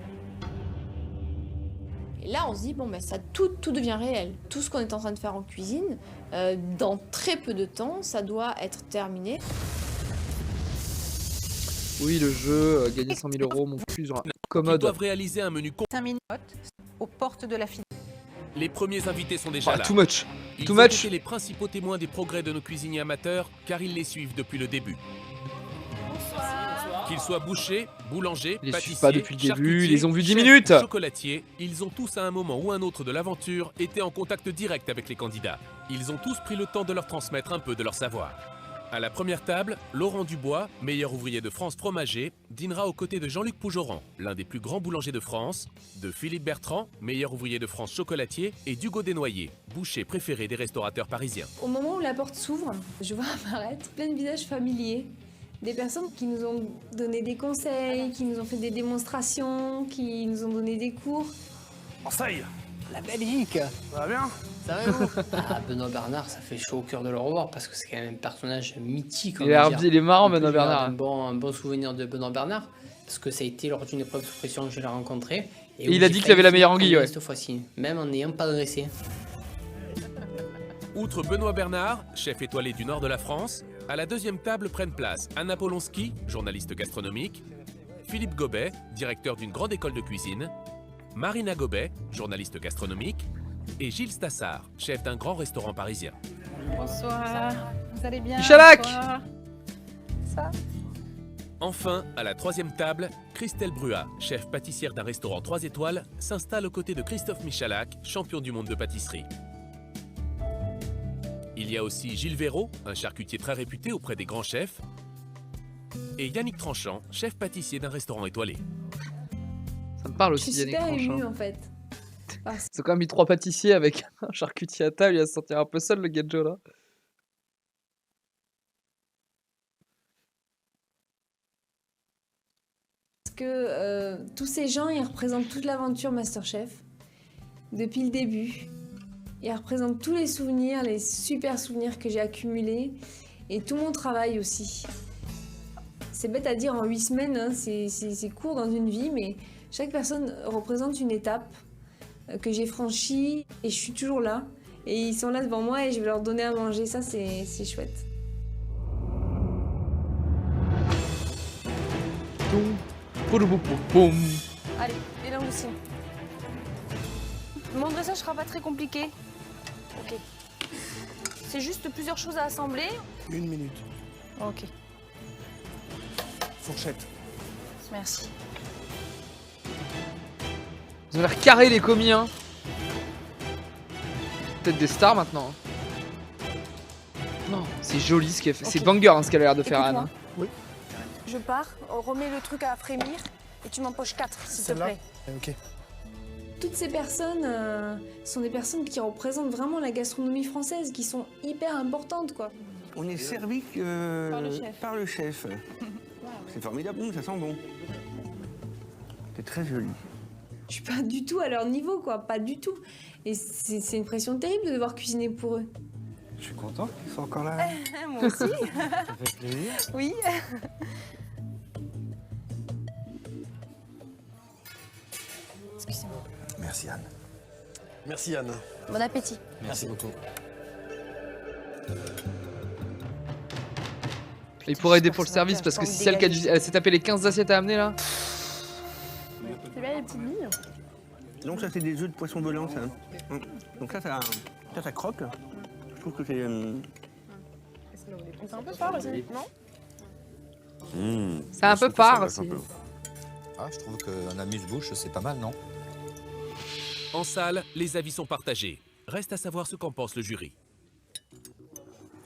Et là, on se dit, bon, ben, ça, tout devient réel. Tout ce qu'on est en train de faire en cuisine, dans très peu de temps, ça doit être terminé. Oui, le jeu, gagner 100 000 €, mon cul, genre, Ils commode. doivent réaliser un menu 5 minutes aux portes de la finale. Les premiers invités sont déjà Ah, là. too much. Ils Too ont much. été les principaux témoins des progrès de nos cuisiniers amateurs, car ils les suivent depuis le début. Qu'ils soient bouchers, boulangers, Ils les pâtissiers, suivent pas depuis le début, charcutiers, ils les ont vus 10 chefs minutes. ou chocolatiers, ils ont tous à un moment ou un autre de l'aventure été en contact direct avec les candidats. Ils ont tous pris le temps de leur transmettre un peu de leur savoir. À la première table, Laurent Dubois, meilleur ouvrier de France fromager, dînera aux côtés de Jean-Luc Pougeoran, l'un des plus grands boulangers de France, de Philippe Bertrand, meilleur ouvrier de France chocolatier, et d'Hugo Desnoyers, boucher préféré des restaurateurs parisiens. Au moment où la porte s'ouvre, je vois apparaître plein de visages familiers. Des personnes qui nous ont donné des conseils, qui nous ont fait des démonstrations, qui nous ont donné des cours. Marseille. La Belgique. Ça va bien? Ça va vous? Ah, Benoît Bernard, ça fait chaud au cœur de le revoir parce que c'est quand même un personnage mythique. Il est marrant, Benoît Bernard. Un bon souvenir de Benoît Bernard parce que ça a été lors d'une épreuve sous pression que je l'ai rencontré. Et il a dit qu'il avait la meilleure anguille, ouais. Cette fois-ci, même en n'ayant pas dressé. Outre Benoît Bernard, chef étoilé du nord de la France, à la deuxième table prennent place Anna Polonsky, journaliste gastronomique, Philippe Gobet, directeur d'une grande école de cuisine, Marina Gobet, journaliste gastronomique, et Gilles Stassard, chef d'un grand restaurant parisien. Bonsoir. Vous allez bien? Michalak. Bonsoir. Ça? Enfin, à la troisième table, Christelle Bruat, chef pâtissière d'un restaurant 3 étoiles, s'installe aux côtés de Christophe Michalak, champion du monde de pâtisserie. Il y a aussi Gilles Véraud, un charcutier très réputé auprès des grands chefs, et Yannick Tranchant, chef pâtissier d'un restaurant étoilé. Ça me parle Je aussi, suis Yannick super Tranchant. émue en fait. Parce C'est quand même mis 3 pâtissiers avec un charcutier à table, il va se sentir un peu seul, le gadjo, là. que tous ces gens, ils représentent toute l'aventure MasterChef depuis le début. Ils représentent tous les souvenirs, les super souvenirs que j'ai accumulés et tout mon travail aussi. C'est bête à dire en 8 semaines, hein, c'est court dans une vie, mais chaque personne représente une étape que j'ai franchie et je suis toujours là. Et ils sont là devant moi et je vais leur donner à manger, ça c'est chouette. Allez, les langoustines. Mon dressage sera pas très compliqué. Ok. C'est juste plusieurs choses à assembler. 1 minute. Ok, Fourchette. merci. Ils ont l'air carrés, les commis, hein. Peut-être des stars maintenant. Non, c'est joli ce qu'elle fait. C'est banger hein, ce qu'elle a l'air de faire, Anne. Écoute-moi. Je pars, remets le truc à frémir et tu m'empoches 4 s'il te plaît. Ok. Toutes ces personnes sont des personnes qui représentent vraiment la gastronomie française, qui sont hyper importantes, quoi. On est servi par le chef. C'est formidable, ça sent bon. C'est très joli. Je suis pas du tout à leur niveau, quoi, pas du tout. Et c'est une pression terrible de devoir cuisiner pour eux. Je suis content qu'ils soient encore là. Moi aussi. Ça fait plaisir. Oui. Excusez-moi. Merci Anne. Merci Anne. Bon appétit. Merci beaucoup. Il pourrait aider pour le service parce que c'est celle qui elle s'est tapé les 15 assiettes à amener là. C'est bien les petites billes. Donc ça c'est des œufs de poisson blanc ça. Donc ça croque. Je trouve que c'est... C'est un peu fort aussi, non? C'est un peu fort aussi. Ah, je trouve qu'un amuse-bouche, c'est pas mal, non? En salle, les avis sont partagés. Reste à savoir ce qu'en pense le jury.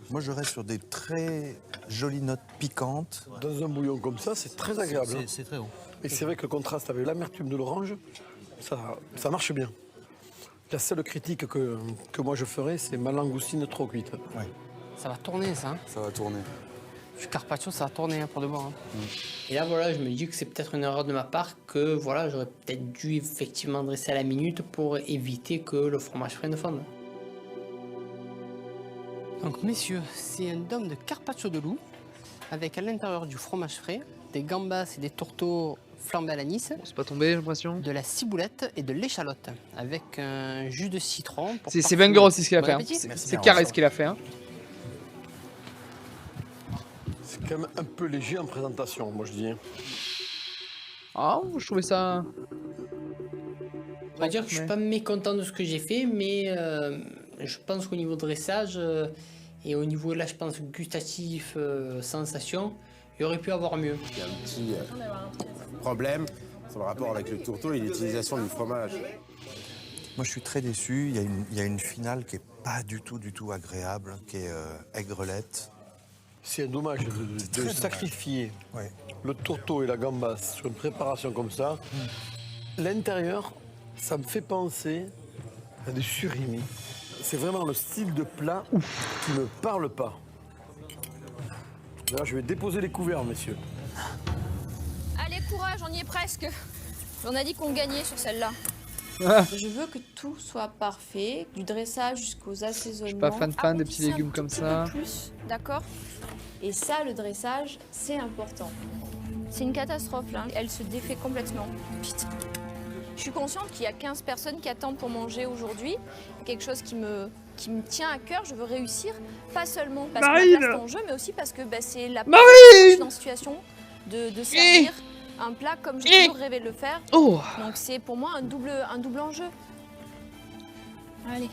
Moi, je reste sur des très jolies notes piquantes. Dans un bouillon comme ça, c'est très agréable. C'est très bon. Et c'est vrai que le contraste avec l'amertume de l'orange, ça marche bien. La seule critique que moi je ferais, c'est ma langoustine trop cuite. Ça va tourner, ça. Ça va tourner. Du carpaccio, ça a tourné pour de bon. Hein. Et là, voilà, je me dis que c'est peut-être une erreur de ma part, que voilà, j'aurais peut-être dû effectivement dresser à la minute pour éviter que le fromage frais ne fonde. Donc, messieurs, c'est un dôme de carpaccio de loup, avec à l'intérieur du fromage frais, des gambas et des tourteaux flambés à l'anis. C'est pas tombé, j'ai l'impression. De la ciboulette et de l'échalote, avec un jus de citron. C'est Wenger aussi ce qu'il a fait. Hein. Appétit. C'est carré ce qu'il a fait. Hein. C'est quand même un peu léger en présentation, moi je dis. Ah, je trouvais ça... On va dire que je suis pas mécontent de ce que j'ai fait, mais je pense qu'au niveau dressage et au niveau, là, je pense, gustatif, sensation, il aurait pu avoir mieux. Il y a un petit problème sur le rapport avec le tourteau et l'utilisation du fromage. Moi, je suis très déçu. Il y a une finale qui est pas du tout agréable, qui est aigrelette. C'est un dommage de sacrifier le tourteau et la gambasse sur une préparation comme ça. L'intérieur, ça me fait penser à des surimi. C'est vraiment le style de plat qui ne me parle pas. Là, je vais déposer les couverts, messieurs. Allez, courage, on y est presque. On a dit qu'on gagnait sur celle-là. Je veux que tout soit parfait, du dressage jusqu'aux assaisonnements. Je suis pas fan des petits légumes comme ça. Plus, d'accord. Et ça, le dressage, c'est important. C'est une catastrophe là, elle se défait complètement. Putain. Je suis consciente qu'il y a 15 personnes qui attendent pour manger aujourd'hui. Quelque chose qui me tient à cœur, je veux réussir. Pas seulement parce que la place est en jeu, mais aussi parce que c'est la première fois que je suis en situation de servir un plat comme j'ai toujours rêvé de le faire. Oh. Donc c'est pour moi un double enjeu. Allez.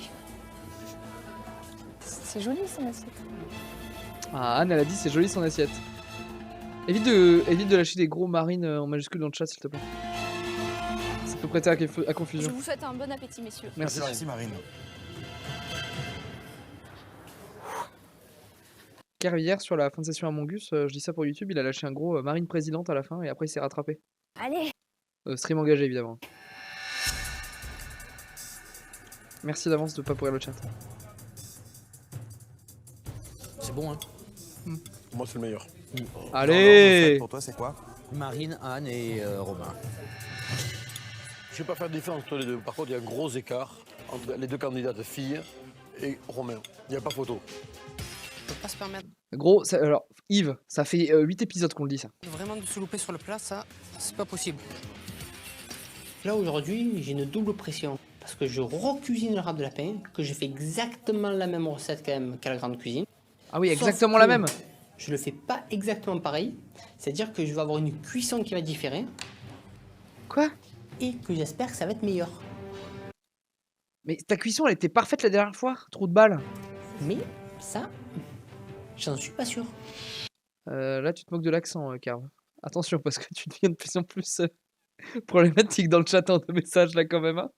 C'est joli son assiette. Ah, Anne, elle a dit c'est joli son assiette. Évite de lâcher des gros marines en majuscule dans le chat, s'il te plaît. Ça peut prêter à confusion. Je vous souhaite un bon appétit, messieurs. Merci. Merci Marine. Hier, sur la fin de session Among Us, je dis ça pour YouTube, il a lâché un gros marine présidente à la fin et après il s'est rattrapé. Allez. Stream engagé, évidemment. Merci d'avance de pas pourrir le chat. C'est bon, hein. Moi, c'est le meilleur. Allez. Pour toi, c'est quoi? Marine, Anne et Romain. Je vais pas faire de différence entre les deux. Par contre, il y a un gros écart entre les deux candidates filles et Romain. Il n'y a pas photo. Je peux pas se permettre Gros, alors Yves, ça fait 8 épisodes qu'on le dit ça. vraiment de se louper sur le plat, ça, c'est pas possible. Là aujourd'hui, j'ai une double pression. Parce que je recuisine le râpe de lapin, que je fais exactement la même recette quand même qu'à la grande cuisine. Ah oui, Sauf exactement que la même. Je le fais pas exactement pareil. C'est-à-dire que je vais avoir une cuisson qui va différer. Quoi? Et que j'espère que ça va être meilleur. Mais ta cuisson, elle était parfaite la dernière fois, trou de balle. Mais ça, j'en suis pas sûr. Là, tu te moques de l'accent, Carve. Attention, parce que tu deviens de plus en plus problématique dans le chat de messages là quand même. Hein.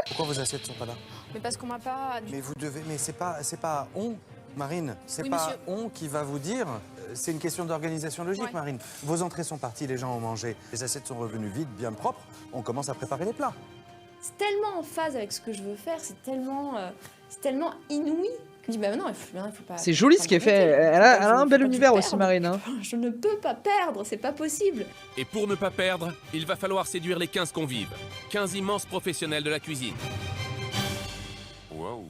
Pourquoi vos assiettes sont pas là? Mais parce qu'on m'a pas... Mais vous devez, mais c'est pas on, Marine. C'est Oui, pas monsieur. on qui va vous dire. C'est une question d'organisation logique, Ouais. Marine. Vos entrées sont parties, les gens ont mangé, les assiettes sont revenues vides, bien propres. On commence à préparer les plats. C'est tellement en phase avec ce que je veux faire, c'est tellement inouï. Je dis bah non, il faut pas. C'est joli ce qui est fait. Elle a un bel univers aussi, Marine. Hein. Je ne peux pas perdre, c'est pas possible. Et pour ne pas perdre, il va falloir séduire les 15 convives. 15 immenses professionnels de la cuisine. Waouh.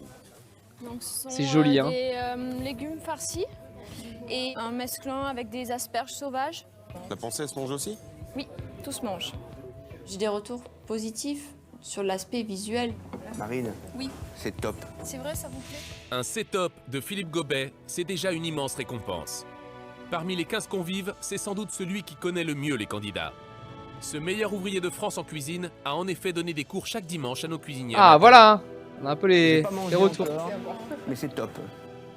Donc, ce sont C'est joli, hein. des légumes farcis et un mesclun avec des asperges sauvages. La pensée, elle se mange aussi? Oui, tout se mange. J'ai des retours positifs sur l'aspect visuel. Marine, Oui. c'est top. C'est vrai, ça vous plaît? Un set-up de Philippe Gobet, c'est déjà une immense récompense. Parmi les 15 convives, c'est sans doute celui qui connaît le mieux les candidats. Ce meilleur ouvrier de France en cuisine a en effet donné des cours chaque dimanche à nos cuisiniers. Ah voilà, on a un peu les retours. Mais c'est top.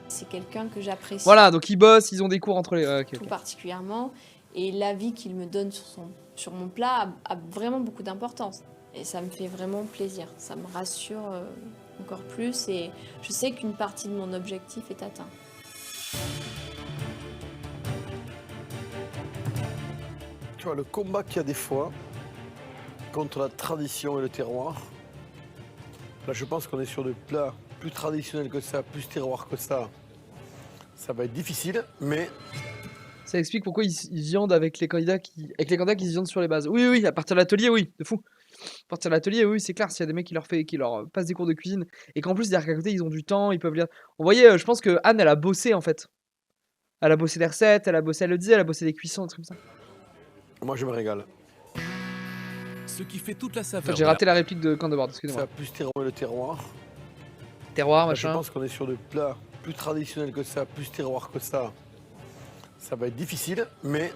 C'est quelqu'un que j'apprécie Voilà, donc ils bossent, ils ont des cours entre les... ok, tout ok. particulièrement. Et l'avis qu'il me donne sur mon plat a vraiment beaucoup d'importance. Et ça me fait vraiment plaisir. Ça me rassure encore plus. Et je sais qu'une partie de mon objectif est atteint. Tu vois, le combat qu'il y a des fois contre la tradition et le terroir, là je pense qu'on est sur des plats plus traditionnels que ça, plus terroir que ça. Ça va être difficile, mais Ça explique pourquoi ils viandent avec les candidats qui se viandent sur les bases. Oui, oui, à partir de l'atelier, oui, de fou. À partir de l'atelier, oui, c'est clair, s'il y a des mecs qui leur passent des cours de cuisine et qu'en plus, derrière qu'à côté, ils ont du temps, ils peuvent lire. Vous voyez, je pense que Anne, elle a bossé en fait. Elle a bossé des recettes, elle le disait, elle a bossé des cuissons, des trucs comme ça. moi je me régale. Ce qui fait toute la En saveur. fait, j'ai raté la réplique de Camp de Bord, Ça excusez-moi. a plus terroir le terroir. Terroir, Là, je machin. pense qu'on est sur des plats plus traditionnels que ça, plus terroir que ça. Ça va être difficile, mais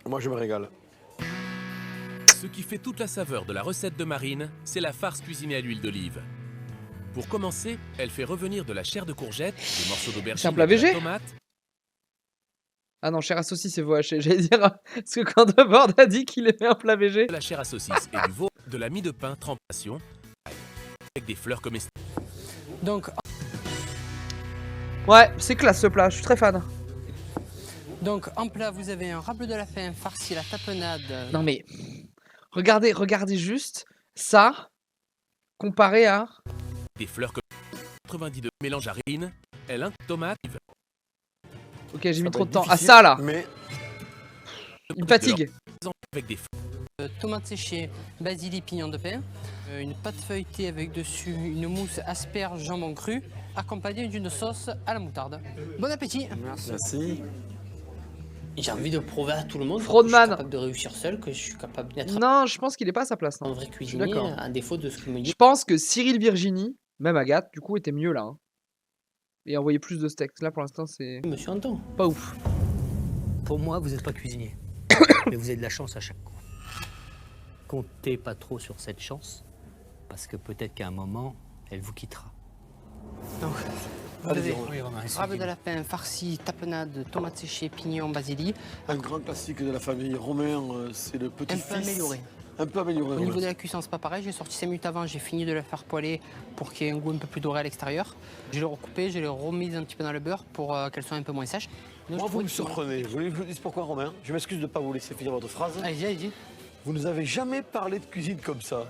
moi je me régale. Ce qui fait toute la saveur de la recette de Marine, c'est la farce cuisinée à l'huile d'olive. Pour commencer, elle fait revenir de la chair de courgette, des morceaux d'aubergine, C'est un plat et de la végé tomate, Ah non, chair à saucisse, c'est VHC. J'allais dire, parce que Camp de Bord a dit qu'il aimait un plat végé. de la chair à saucisse et du veau, de la mie de pain trempation, avec des fleurs comestibles. Donc, Ouais, c'est classe ce plat, je suis très fan. en plat, vous avez un râble de lapin farci à la tapenade. Non mais, regardez juste ça, comparé à... Des fleurs comme 90 de mélange à rine, elle tomate, Ok, j'ai mis va trop de être temps. Ah difficile, ça là, mais il me fatigue. avec des Tomates séchées, basilic, pignon de pain. Une pâte feuilletée avec dessus une mousse asperge, jambon cru, accompagnée d'une sauce à la moutarde. Bon appétit. merci. J'ai envie de prouver à tout le monde que je Frodman. suis capable de réussir seul, que je suis capable d'être Non, je pense qu'il est pas à sa place. un Non. vrai suis cuisinier, d'accord. à défaut de ce que me dit. Je pense que Cyril Virginie, même Agathe, du coup, était mieux là. Hein. Et envoyait plus de steaks. Là, pour l'instant, c'est Monsieur Anton. pas ouf. Pour moi, vous n'êtes pas cuisinier. Mais vous avez de la chance à chaque coup. Comptez pas trop sur cette chance, parce que peut-être qu'à un moment, elle vous quittera. Donc, vous Allez-y, avez Romain. Oui, Romain, râble de lapin farci, tapenade, tomates séchées, pignon, basilic. Un grand classique de la famille Romain, c'est le Un peu petit-fils. amélioré. Un peu amélioré. Au niveau Romain. de la cuisson, c'est pas pareil. J'ai sorti 5 minutes avant, j'ai fini de la faire poêler pour qu'il y ait un goût un peu plus doré à l'extérieur. Je l'ai recoupé, je l'ai remise un petit peu dans le beurre pour qu'elle soit un peu moins sèche. Donc, Moi, je vous trouvais me que- surprenez. Vous voulez que je vous dise pourquoi, Romain? Je m'excuse de ne pas vous laisser finir votre phrase. Allez-y, allez-y. Vous nous avez jamais parlé de cuisine comme ça.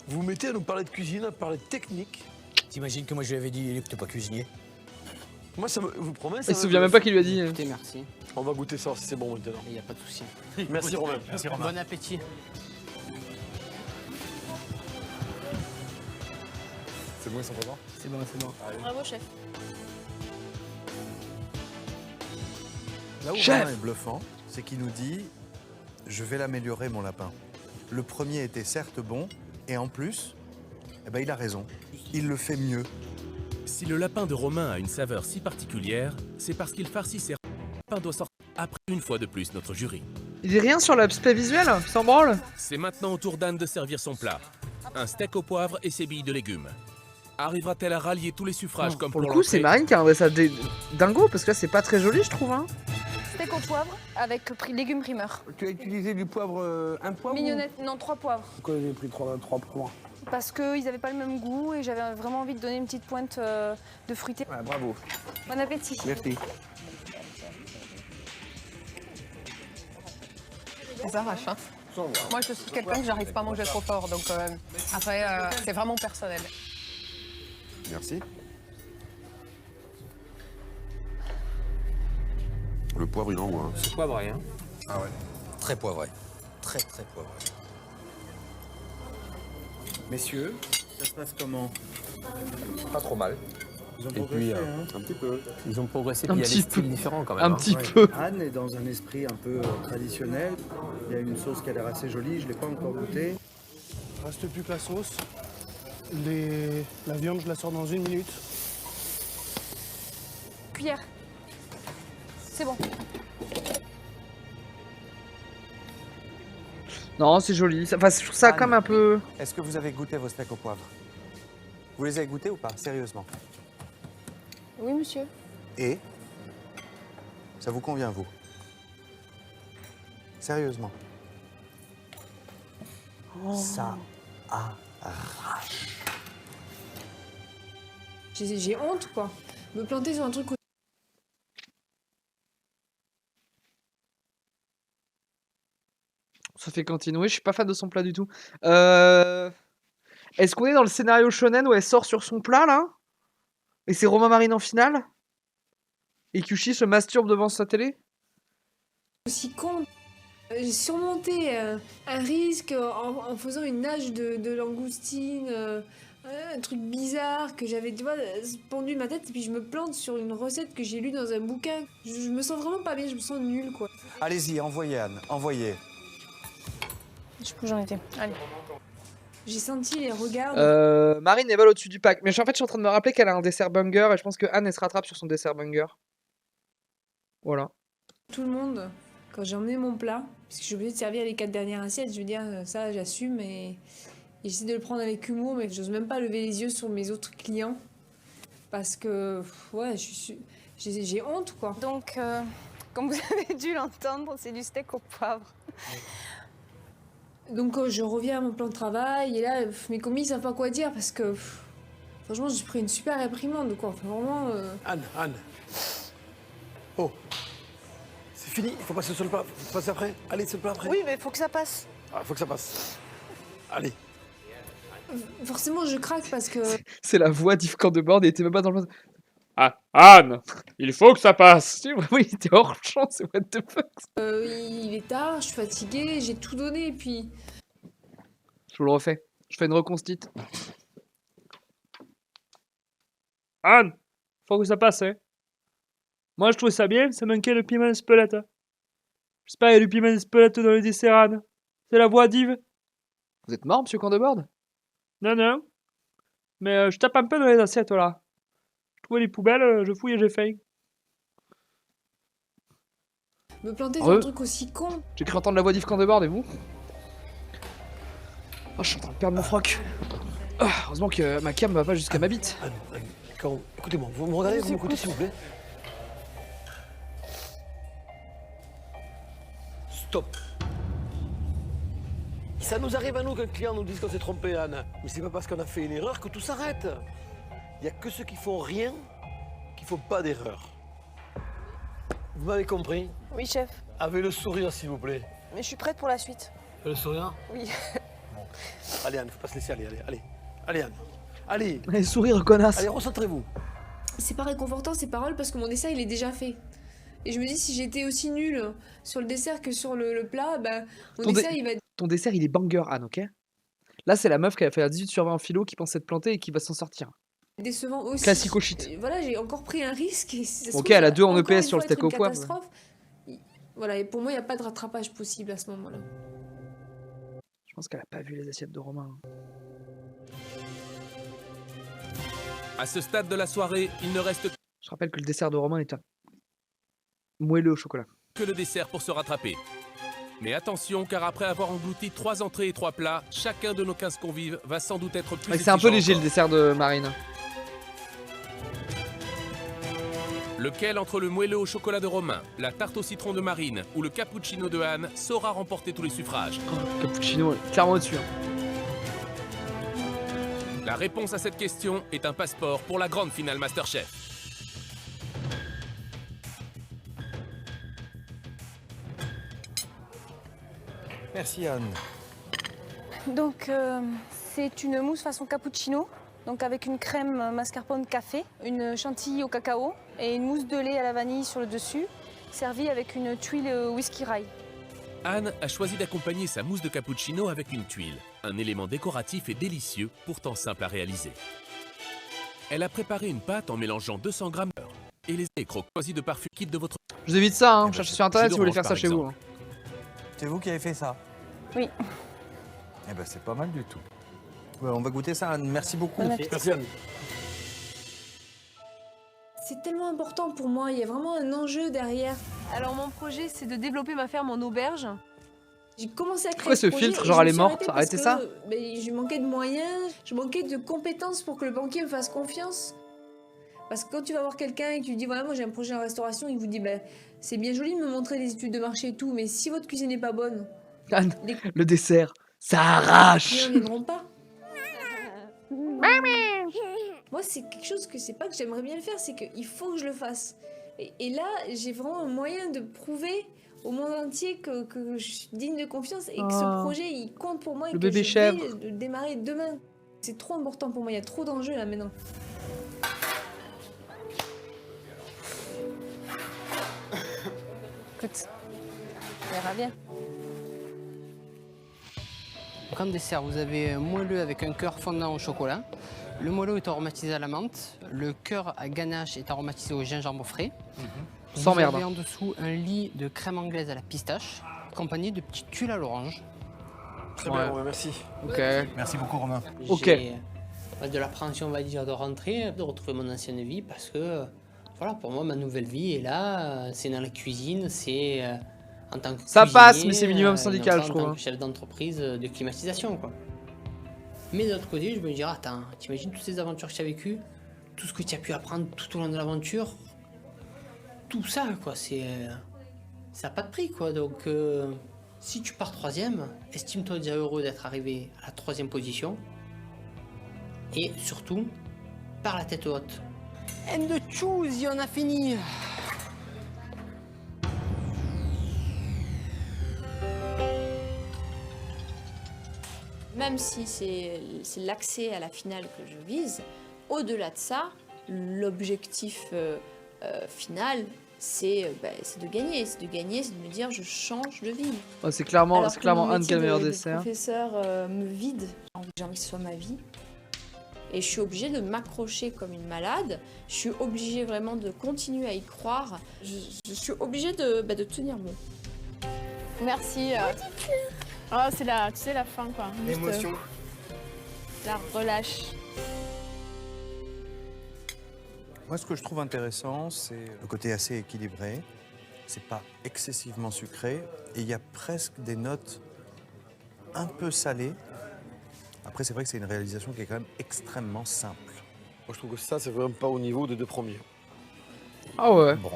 Vous vous mettez à nous parler de cuisine, à parler de technique. T'imagines que moi je lui avais dit que t'es pas cuisinier? Moi, ça me, vous promets, ça Il se me souvient même bluffe. pas qu'il lui a dit. Écoutez, merci. On va goûter ça, si c'est bon maintenant. Il n'y a pas de souci. Merci, Romain. Merci Romain. Bon appétit. C'est bon, ils sont contents? C'est bon, c'est bon. Bravo, chef. Là où Chef Romain est bluffant, c'est qu'il nous dit « Je vais l'améliorer, mon lapin ». Le premier était certes bon, et en plus, eh ben, il a raison. Il le fait mieux. Si le lapin de Romain a une saveur si particulière, c'est parce qu'il farcit ses... Le lapin doit sortir après une fois de plus notre jury. Il dit rien sur l'aspect visuel, sans branle. C'est maintenant au tour d'Anne de servir son plat. Un steak au poivre et ses billes de légumes. Arrivera-t-elle à rallier tous les suffrages comme Pour le coup, c'est l'entrée? Marine qui a un dressage dingo, parce que là, c'est pas très joli, je trouve. Hein. Steak au poivre avec légumes primeurs. Tu as utilisé du poivre, un poivre? Mignonnette, non, 3 poivres. Pourquoi j'ai pris trois poivres? Parce qu'ils n'avaient pas le même goût et j'avais vraiment envie de donner une petite pointe de fruité. Ouais, bravo. Bon appétit. Merci. Ça s'arrache, hein. Moi, je suis quelqu'un que j'arrive pas à manger trop fort, donc après, c'est vraiment personnel. Merci. Le poivre, il envoie. C'est poivré, hein. Ah ouais. Très poivré. Très très poivré. Messieurs, ça se passe comment? Pas trop mal. Ils ont Et puis, Un petit peu. ils ont progressé, Un puis il y a petit des styles peu. différents quand même. Un hein. petit peu. Anne est dans un esprit un peu traditionnel. Il y a une sauce qui a l'air assez jolie, je ne l'ai pas encore goûtée. Reste plus que la sauce. La viande, je la sors dans 1 minute. Cuillère. C'est bon. Non, c'est joli. Enfin, je trouve ça Anne. comme un peu... Est-ce que vous avez goûté vos steaks au poivre? Vous les avez goûtés ou pas? Sérieusement. Oui, monsieur. Et ça vous convient, vous? Sérieusement. Ça arrache. J'ai honte, quoi. Me planter sur un truc. Ça fait cantine. Oui, je suis pas fan de son plat du tout. Est-ce qu'on est dans le scénario shonen où elle sort sur son plat, là? Et c'est Romain Marine en finale? Et Kyushi se masturbe devant sa télé? Aussi con. J'ai surmonté un risque en faisant une nage de langoustine, un truc bizarre que j'avais, tu vois, pendu ma tête et puis je me plante sur une recette que j'ai lue dans un bouquin. Je me sens vraiment pas bien, je me sens nulle, quoi. Allez-y, envoyez Anne, envoyez. Je sais plus où j'en étais. Allez. J'ai senti les regards. Marine est vol au-dessus du pack. Mais en fait, je suis en train de me rappeler qu'elle a un dessert banger et je pense que Anne, elle se rattrape sur son dessert banger. Voilà. Tout le monde, quand j'ai emmené mon plat, parce que je suis obligée de servir les 4 dernières assiettes, je veux dire, ça j'assume et j'essaie de le prendre avec humour, mais j'ose même pas lever les yeux sur mes autres clients parce que, ouais, j'ai honte, quoi. Donc, comme vous avez dû l'entendre, c'est du steak au poivre. Donc je reviens à mon plan de travail et là, mes commis ils savent pas quoi dire parce que, franchement, j'ai pris une super réprimande, quoi. Enfin, vraiment... Anne. Oh. C'est fini, il faut passer sur le plat. Faut passer après. Allez, sur le plat après. Oui, mais il faut que ça passe. Ah, faut que ça passe. Allez. Forcément, je craque parce que... C'est la voix d'Yves Candebord et il était même pas dans le... Ah, Anne, il faut que ça passe. Oui, il était hors champ, c'est what the fuck. Il est tard, je suis fatiguée, j'ai tout donné et puis... Je vous le refais. Je fais une reconstite. Anne, faut que ça passe, hein. Moi, je trouve ça bien, ça manquait le piment spelette. J'espère qu'il y a du piment spelette dans le dessert, Anne. C'est la voix d'Yves. Vous êtes mort, monsieur Candebord? Non. Mais je tape un peu dans les assiettes, là. Je trouve les poubelles, je fouille et j'ai faim. Me planter dans un truc aussi con. J'ai cru entendre la voix d'Yves Candebord, et vous? Oh, je suis en train de perdre mon froc. Oh, heureusement que ma cam va pas jusqu'à ma bite. Anne, écoutez-moi, vous me regardez, vous m'écoutez s'il vous plaît. Stop. Ça nous arrive à nous qu'un client nous dise qu'on s'est trompé, Anne. Mais c'est pas parce qu'on a fait une erreur que tout s'arrête. Il n'y a que ceux qui font rien qui font pas d'erreur. Vous m'avez compris? Oui, chef. Avec le sourire, s'il vous plaît. Mais je suis prête pour la suite. Le sourire? Oui. Bon. Allez, Anne, faut pas se laisser aller. Allez, Anne. Allez. Allez, sourire, connasse. Allez, recentrez-vous. C'est pas réconfortant ces paroles parce que mon dessert il est déjà fait. Et je me dis si j'étais aussi nulle sur le dessert que sur le plat, bah mon dessert il va être... Ton dessert il est banger, Anne, ok? Là c'est la meuf qui a fait un 18 sur 20 en philo qui pensait te planter et qui va s'en sortir. décevant aussi. Classico shit. Voilà, j'ai encore pris un risque. Et ça se Ok, trouve, elle a 2 en encore EPS une sur le fois être steak au une poivre. catastrophe. Voilà, et pour moi il n'y a pas de rattrapage possible à ce moment-là. Je pense qu'elle a pas vu les assiettes de Romain. À ce stade de la soirée, il ne reste Je rappelle que le dessert de Romain est un moelleux au chocolat. que le dessert pour se rattraper. Mais attention, car après avoir englouti 3 entrées et 3 plats, chacun de nos 15 convives va sans doute être plus C'est un peu exigeant léger le encore. dessert de Marine. Lequel entre le moelleux au chocolat de Romain, la tarte au citron de Marine ou le cappuccino de Anne saura remporter tous les suffrages? Cappuccino, clairement au-dessus. La réponse à cette question est un passeport pour la grande finale Masterchef. Merci Anne. Donc, c'est une mousse façon cappuccino, donc avec une crème mascarpone café, une chantilly au cacao et une mousse de lait à la vanille sur le dessus, servie avec une tuile whisky rye. Anne a choisi d'accompagner sa mousse de cappuccino avec une tuile, un élément décoratif et délicieux, pourtant simple à réaliser. Elle a préparé une pâte en mélangeant 200 g d'heure et les crocs choisis de parfum kit de votre... Je vous évite ça, hein. Cherchez sur internet si vous voulez faire ça chez vous. hein. C'est vous qui avez fait ça? Oui. Eh ben c'est pas mal du tout. Ouais, on va goûter ça, Anne. Merci beaucoup. Bon appétit. Merci, Anne. C'est tellement important pour moi, il y a vraiment un enjeu derrière. Alors mon projet c'est de développer ma ferme en auberge. J'ai commencé à créer Pourquoi ce projet filtre, et genre je elle me est suis morte, arrêtée arrêtez parce ça. que, je manquais de moyens, je manquais de compétences pour que le banquier me fasse confiance. Parce que quand tu vas voir quelqu'un et que tu lui dis voilà moi j'ai un projet en restauration, il vous dit c'est bien joli de me montrer les études de marché et tout, mais si votre cuisine n'est pas bonne, Anne, le dessert, ça arrache. les clients ne viendront pas. Moi c'est quelque chose que c'est pas que j'aimerais bien le faire, c'est qu'il faut que je le fasse. Et là j'ai vraiment un moyen de prouver au monde entier que je suis digne de confiance et que ce Oh. projet il compte pour moi et Le que bébé je chèvre. vais le démarrer demain. C'est trop important pour moi, il y a trop d'enjeux là maintenant. écoute, on verra bien. Donc en dessert, vous avez un moelleux avec un cœur fondant au chocolat. Le moelleux est aromatisé à la menthe. Le cœur à ganache est aromatisé au gingembre frais. Sans vous merde. avez en dessous un lit de crème anglaise à la pistache, accompagné de petites tuiles à l'orange. Très bien, Romain, merci. Ok. Merci beaucoup, Romain. Ok. J'ai de l'appréhension, on va dire, de rentrer, de retrouver mon ancienne vie, parce que, voilà, pour moi, ma nouvelle vie est là, c'est dans la cuisine, c'est en tant que Ça cuisinier, passe, mais c'est minimum et syndical, non pas je en trouve, tant hein. que chef d'entreprise de climatisation, quoi. Mais d'un autre côté, je me dirais, attends, t'imagines toutes ces aventures que tu as vécues, tout ce que tu as pu apprendre tout au long de l'aventure, tout ça, quoi, ça n'a pas de prix, quoi. Donc, si tu pars 3e, estime-toi déjà heureux d'être arrivé à la 3e position. Et surtout, par la tête haute. And the choose, on a fini. Même si c'est l'accès à la finale que je vise, au-delà de ça, l'objectif final, c'est de gagner. C'est de gagner, c'est de me dire je change de vie. Oh, c'est clairement Alors que mon Anne qui a le métier meilleur de dessert. professeur me vide. J'ai envie que ce soit ma vie. Et je suis obligée de m'accrocher comme une malade. Je suis obligée vraiment de continuer à y croire. Je suis obligée de tenir bon. Merci. Oh, c'est la, tu sais, la fin, quoi. Juste, L'émotion. la relâche. Moi, ce que je trouve intéressant, c'est le côté assez équilibré. C'est pas excessivement sucré. Et il y a presque des notes un peu salées. Après, c'est vrai que c'est une réalisation qui est quand même extrêmement simple. Moi, je trouve que ça, c'est vraiment pas au niveau des deux premiers. Ah ouais. Bon.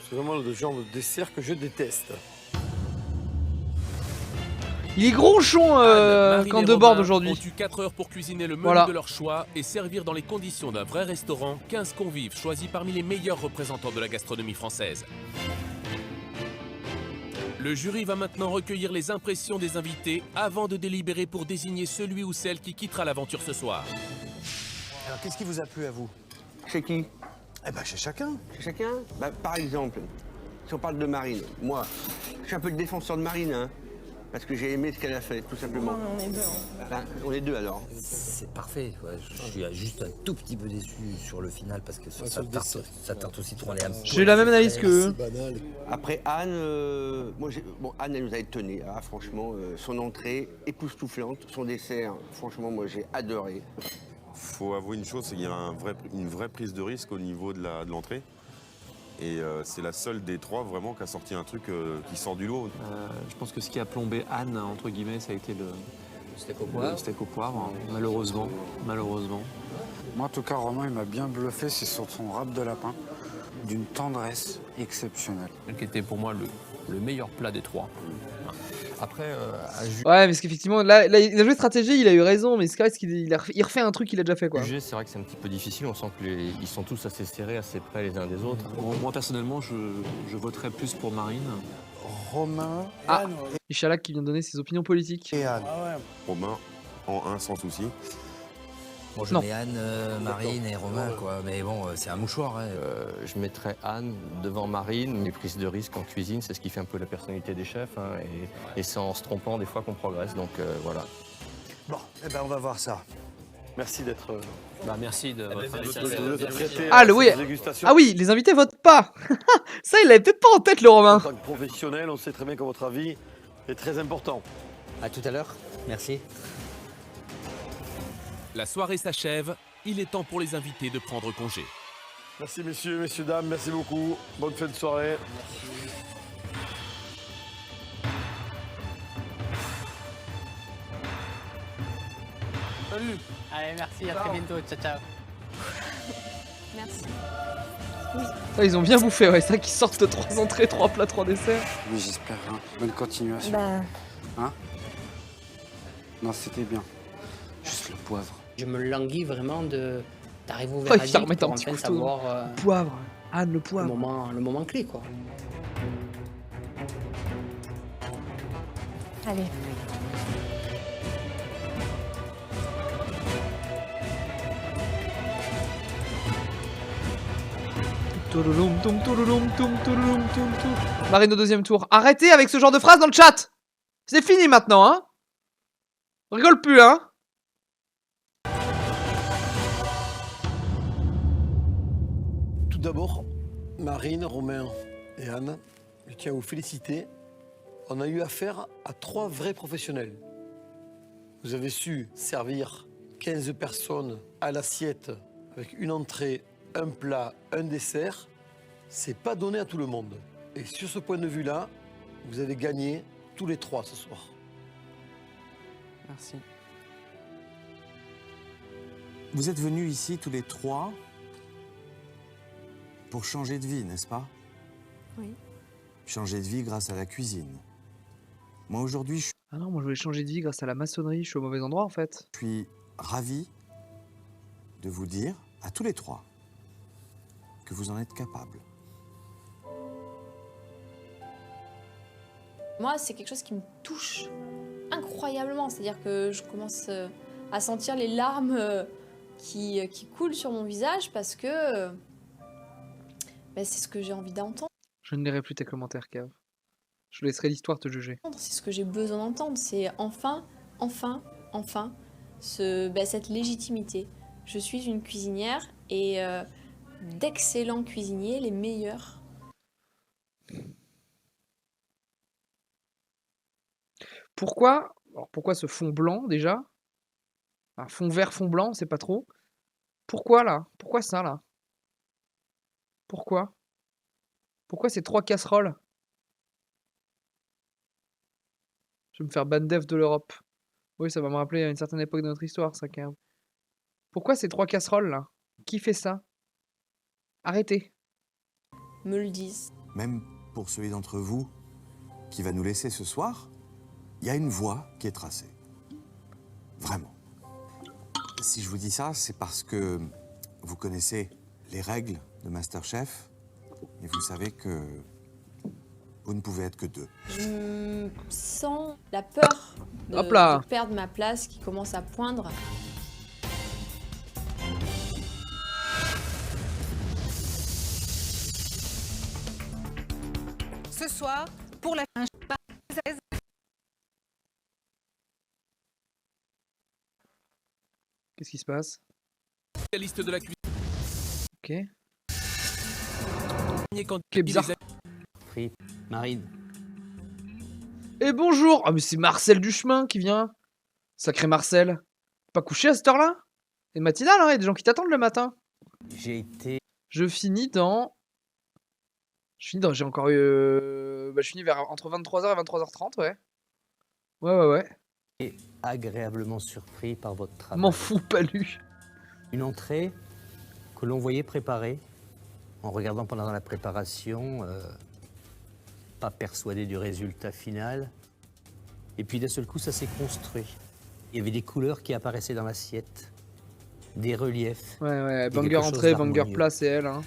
C'est vraiment le genre de dessert que je déteste. Il est gronchon Marine quand et de bord Romain aujourd'hui. ont eu 4 heures pour cuisiner le menu Voilà. de leur choix et servir dans les conditions d'un vrai restaurant 15 convives choisis parmi les meilleurs représentants de la gastronomie française. Le jury va maintenant recueillir les impressions des invités avant de délibérer pour désigner celui ou celle qui quittera l'aventure ce soir. Alors, qu'est-ce qui vous a plu à vous? Chez qui? Eh ben, chez chacun. Chez chacun? Bah, par exemple, si on parle de Marine, moi, je suis un peu le défenseur de Marine, hein, parce que j'ai aimé ce qu'elle a fait, tout simplement. On est deux. Ben, on est deux alors. C'est parfait. Ouais, je suis juste un tout petit peu déçu sur le final parce que sur ça tarte aussi trop les hameçons. J'ai eu la même analyse que eux. Après Anne, Anne elle nous a étonnés, ah, franchement, son entrée époustouflante, son dessert, franchement moi j'ai adoré. Faut avouer une chose, c'est qu'il y a une vraie prise de risque au niveau de l'entrée. Et c'est la seule des trois vraiment qui a sorti un truc qui sort du lot. Je pense que ce qui a plombé Anne, entre guillemets, ça a été le steak au poivre. Le steak au poivre, malheureusement. Moi, en tout cas, Romain, il m'a bien bluffé, c'est sur son râpe de lapin, d'une tendresse exceptionnelle. Qui était pour moi le meilleur plat des trois. Après, Ouais, mais parce qu'effectivement, là, il a joué stratégie, il a eu raison, mais c'est vrai qu'il refait un truc qu'il a déjà fait, quoi. juger, c'est vrai que c'est un petit peu difficile. On sent qu'ils sont tous assez serrés, assez près les uns des autres. Bon, moi, personnellement, je voterais plus pour Marine. Romain, Ah, Ichalak qui vient de donner ses opinions politiques. Et Anne. Romain, en 1 sans souci. Bon, je mets Anne, Marine et Romain, quoi. Mais bon, c'est un mouchoir. Hein. Je mettrais Anne devant Marine. Les prises de risque en cuisine, c'est ce qui fait un peu la personnalité des chefs. Hein, et c'est en se trompant des fois qu'on progresse. Donc voilà. Bon, eh ben on va voir ça. Merci d'être... merci de votre invitation. Ah, oui. Ah oui, les invités votent pas. Ça, il l'avait peut-être pas en tête, le Romain. En tant que professionnel, on sait très bien que votre avis est très important. À tout à l'heure. Merci. La soirée s'achève, il est temps pour les invités de prendre congé. Merci messieurs, messieurs, dames, merci beaucoup. Bonne fin de soirée. Salut. Allez, merci, à très bientôt. Ciao, ciao. Merci. Ça, ils ont bien bouffé, ouais. C'est ça qui sortent 3 entrées, 3 plats, 3 desserts. Oui, j'espère. Hein. Bonne continuation. Bah. Hein? Non, c'était bien. Juste le poivre. Je me languis vraiment d'arriver au Oh, il verdict remet un pour petit enfin couteau. savoir Poivre. Anne, le poivre. le moment clé, quoi. Allez. Toulouloum, toum, toulouloum, toum, toulouloum, toum, toum. Marine au deuxième tour. Arrêtez avec ce genre de phrase dans le chat. C'est fini maintenant, hein. On rigole plus, hein. Tout d'abord, Marine, Romain et Anne, je tiens à vous féliciter. On a eu affaire à 3 vrais professionnels. Vous avez su servir 15 personnes à l'assiette avec une entrée, un plat, un dessert. C'est pas donné à tout le monde. Et sur ce point de vue-là, vous avez gagné tous les 3 ce soir. Merci. Vous êtes venus ici tous les 3 pour changer de vie, n'est-ce pas? Oui. Changer de vie grâce à la cuisine. Moi aujourd'hui, je Ah non, moi je voulais changer de vie grâce à la maçonnerie. Je suis au mauvais endroit en fait. suis ravi de vous dire, à tous les 3, que vous en êtes capables. Moi, c'est quelque chose qui me touche incroyablement. C'est-à-dire que je commence à sentir les larmes qui coulent sur mon visage parce que c'est ce que j'ai envie d'entendre. Je ne lirai plus tes commentaires, Kev. Je laisserai l'histoire te juger. C'est ce que j'ai besoin d'entendre. C'est enfin, cette légitimité. Je suis une cuisinière et d'excellents cuisiniers, les meilleurs. Pourquoi? Alors pourquoi ce fond blanc déjà? Un fond vert, fond blanc, c'est pas trop. Pourquoi là? Pourquoi ça là? Pourquoi? Pourquoi ces 3 casseroles? Je vais me faire ban def de l'Europe. Oui, ça va me rappeler à une certaine époque de notre histoire, ça, Kev. Pourquoi ces 3 casseroles là? Qui fait ça? Arrêtez. Me le disent. Même pour celui d'entre vous qui va nous laisser ce soir, il y a une voie qui est tracée. Vraiment. Si je vous dis ça, c'est parce que vous connaissez les règles de MasterChef et vous savez que vous ne pouvez être que 2. Je sens la peur Hop là. de perdre ma place qui commence à poindre. Ce soir, pour la fin, Qu'est-ce qui se passe? Spécialiste de la cuisine. Ok. Quel bizarre. Marine. Et bonjour! Ah mais c'est Marcel Duchemin qui vient. Sacré Marcel. Pas couché à cette heure-là? C'est matinale, hein? Il y a des gens qui t'attendent le matin. J'ai été... Je finis dans... J'ai encore eu... je finis vers entre 23h et 23h30, ouais. Ouais. Et agréablement surpris par votre travail. M'en fous, Palu. Une entrée que l'on voyait préparer, en regardant pendant la préparation, pas persuadé du résultat final. Et puis d'un seul coup, ça s'est construit. Il y avait des couleurs qui apparaissaient dans l'assiette, des reliefs. Ouais, banger entrée, banger place et elle. Hein.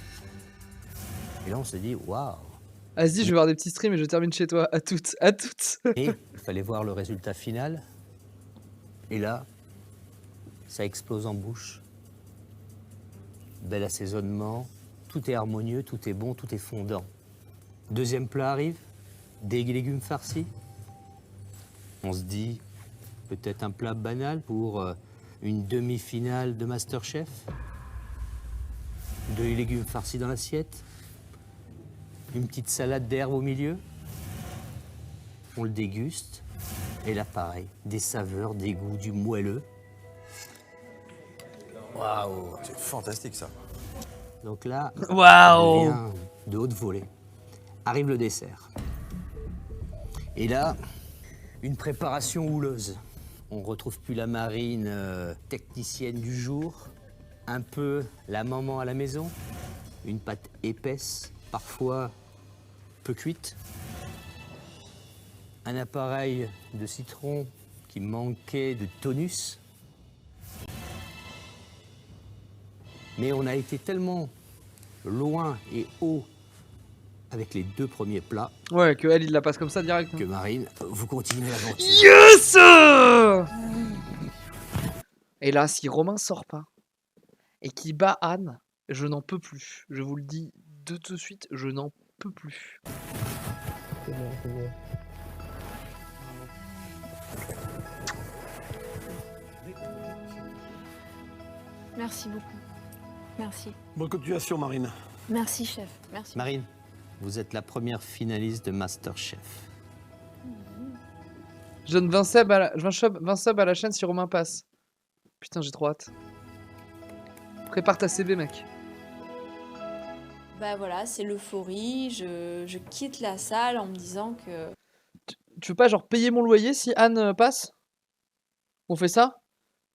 Et là, on s'est dit, waouh. Vas-y, je vais voir des petits streams et je termine chez toi. À toutes. Et il fallait voir le résultat final. Et là, ça explose en bouche. Bel assaisonnement, tout est harmonieux, tout est bon, tout est fondant. Deuxième plat arrive, des légumes farcis. On se dit, peut-être un plat banal pour une demi-finale de MasterChef. 2 légumes farcis dans l'assiette. Une petite salade d'herbe au milieu. On le déguste. Et là, pareil, des saveurs, des goûts, du moelleux. Waouh! C'est fantastique, ça. Donc là, waouh, ça devient de haute volée. Arrive le dessert. Et là, une préparation houleuse. On retrouve plus la Marine technicienne du jour, un peu la maman à la maison, une pâte épaisse, parfois peu cuite. Un appareil de citron qui manquait de tonus. Mais on a été tellement loin et haut avec les 2 premiers plats. Ouais, que elle, il la passe comme ça direct. Que Marine, vous continuez l'aventure. Yes! Et là, si Romain sort pas et qu'il bat Anne, je n'en peux plus. Je vous le dis de suite, je n'en peux plus. Merci beaucoup. Merci. Bonne continuation, Marine. Merci, chef. Merci. Marine, vous êtes la première finaliste de MasterChef. Je donne 20 subs à la chaîne si Romain passe. Putain, j'ai trop hâte. Prépare ta CB, mec. Bah voilà, c'est l'euphorie. Je quitte la salle en me disant que... Tu veux pas genre payer mon loyer si Anne passe? On fait ça?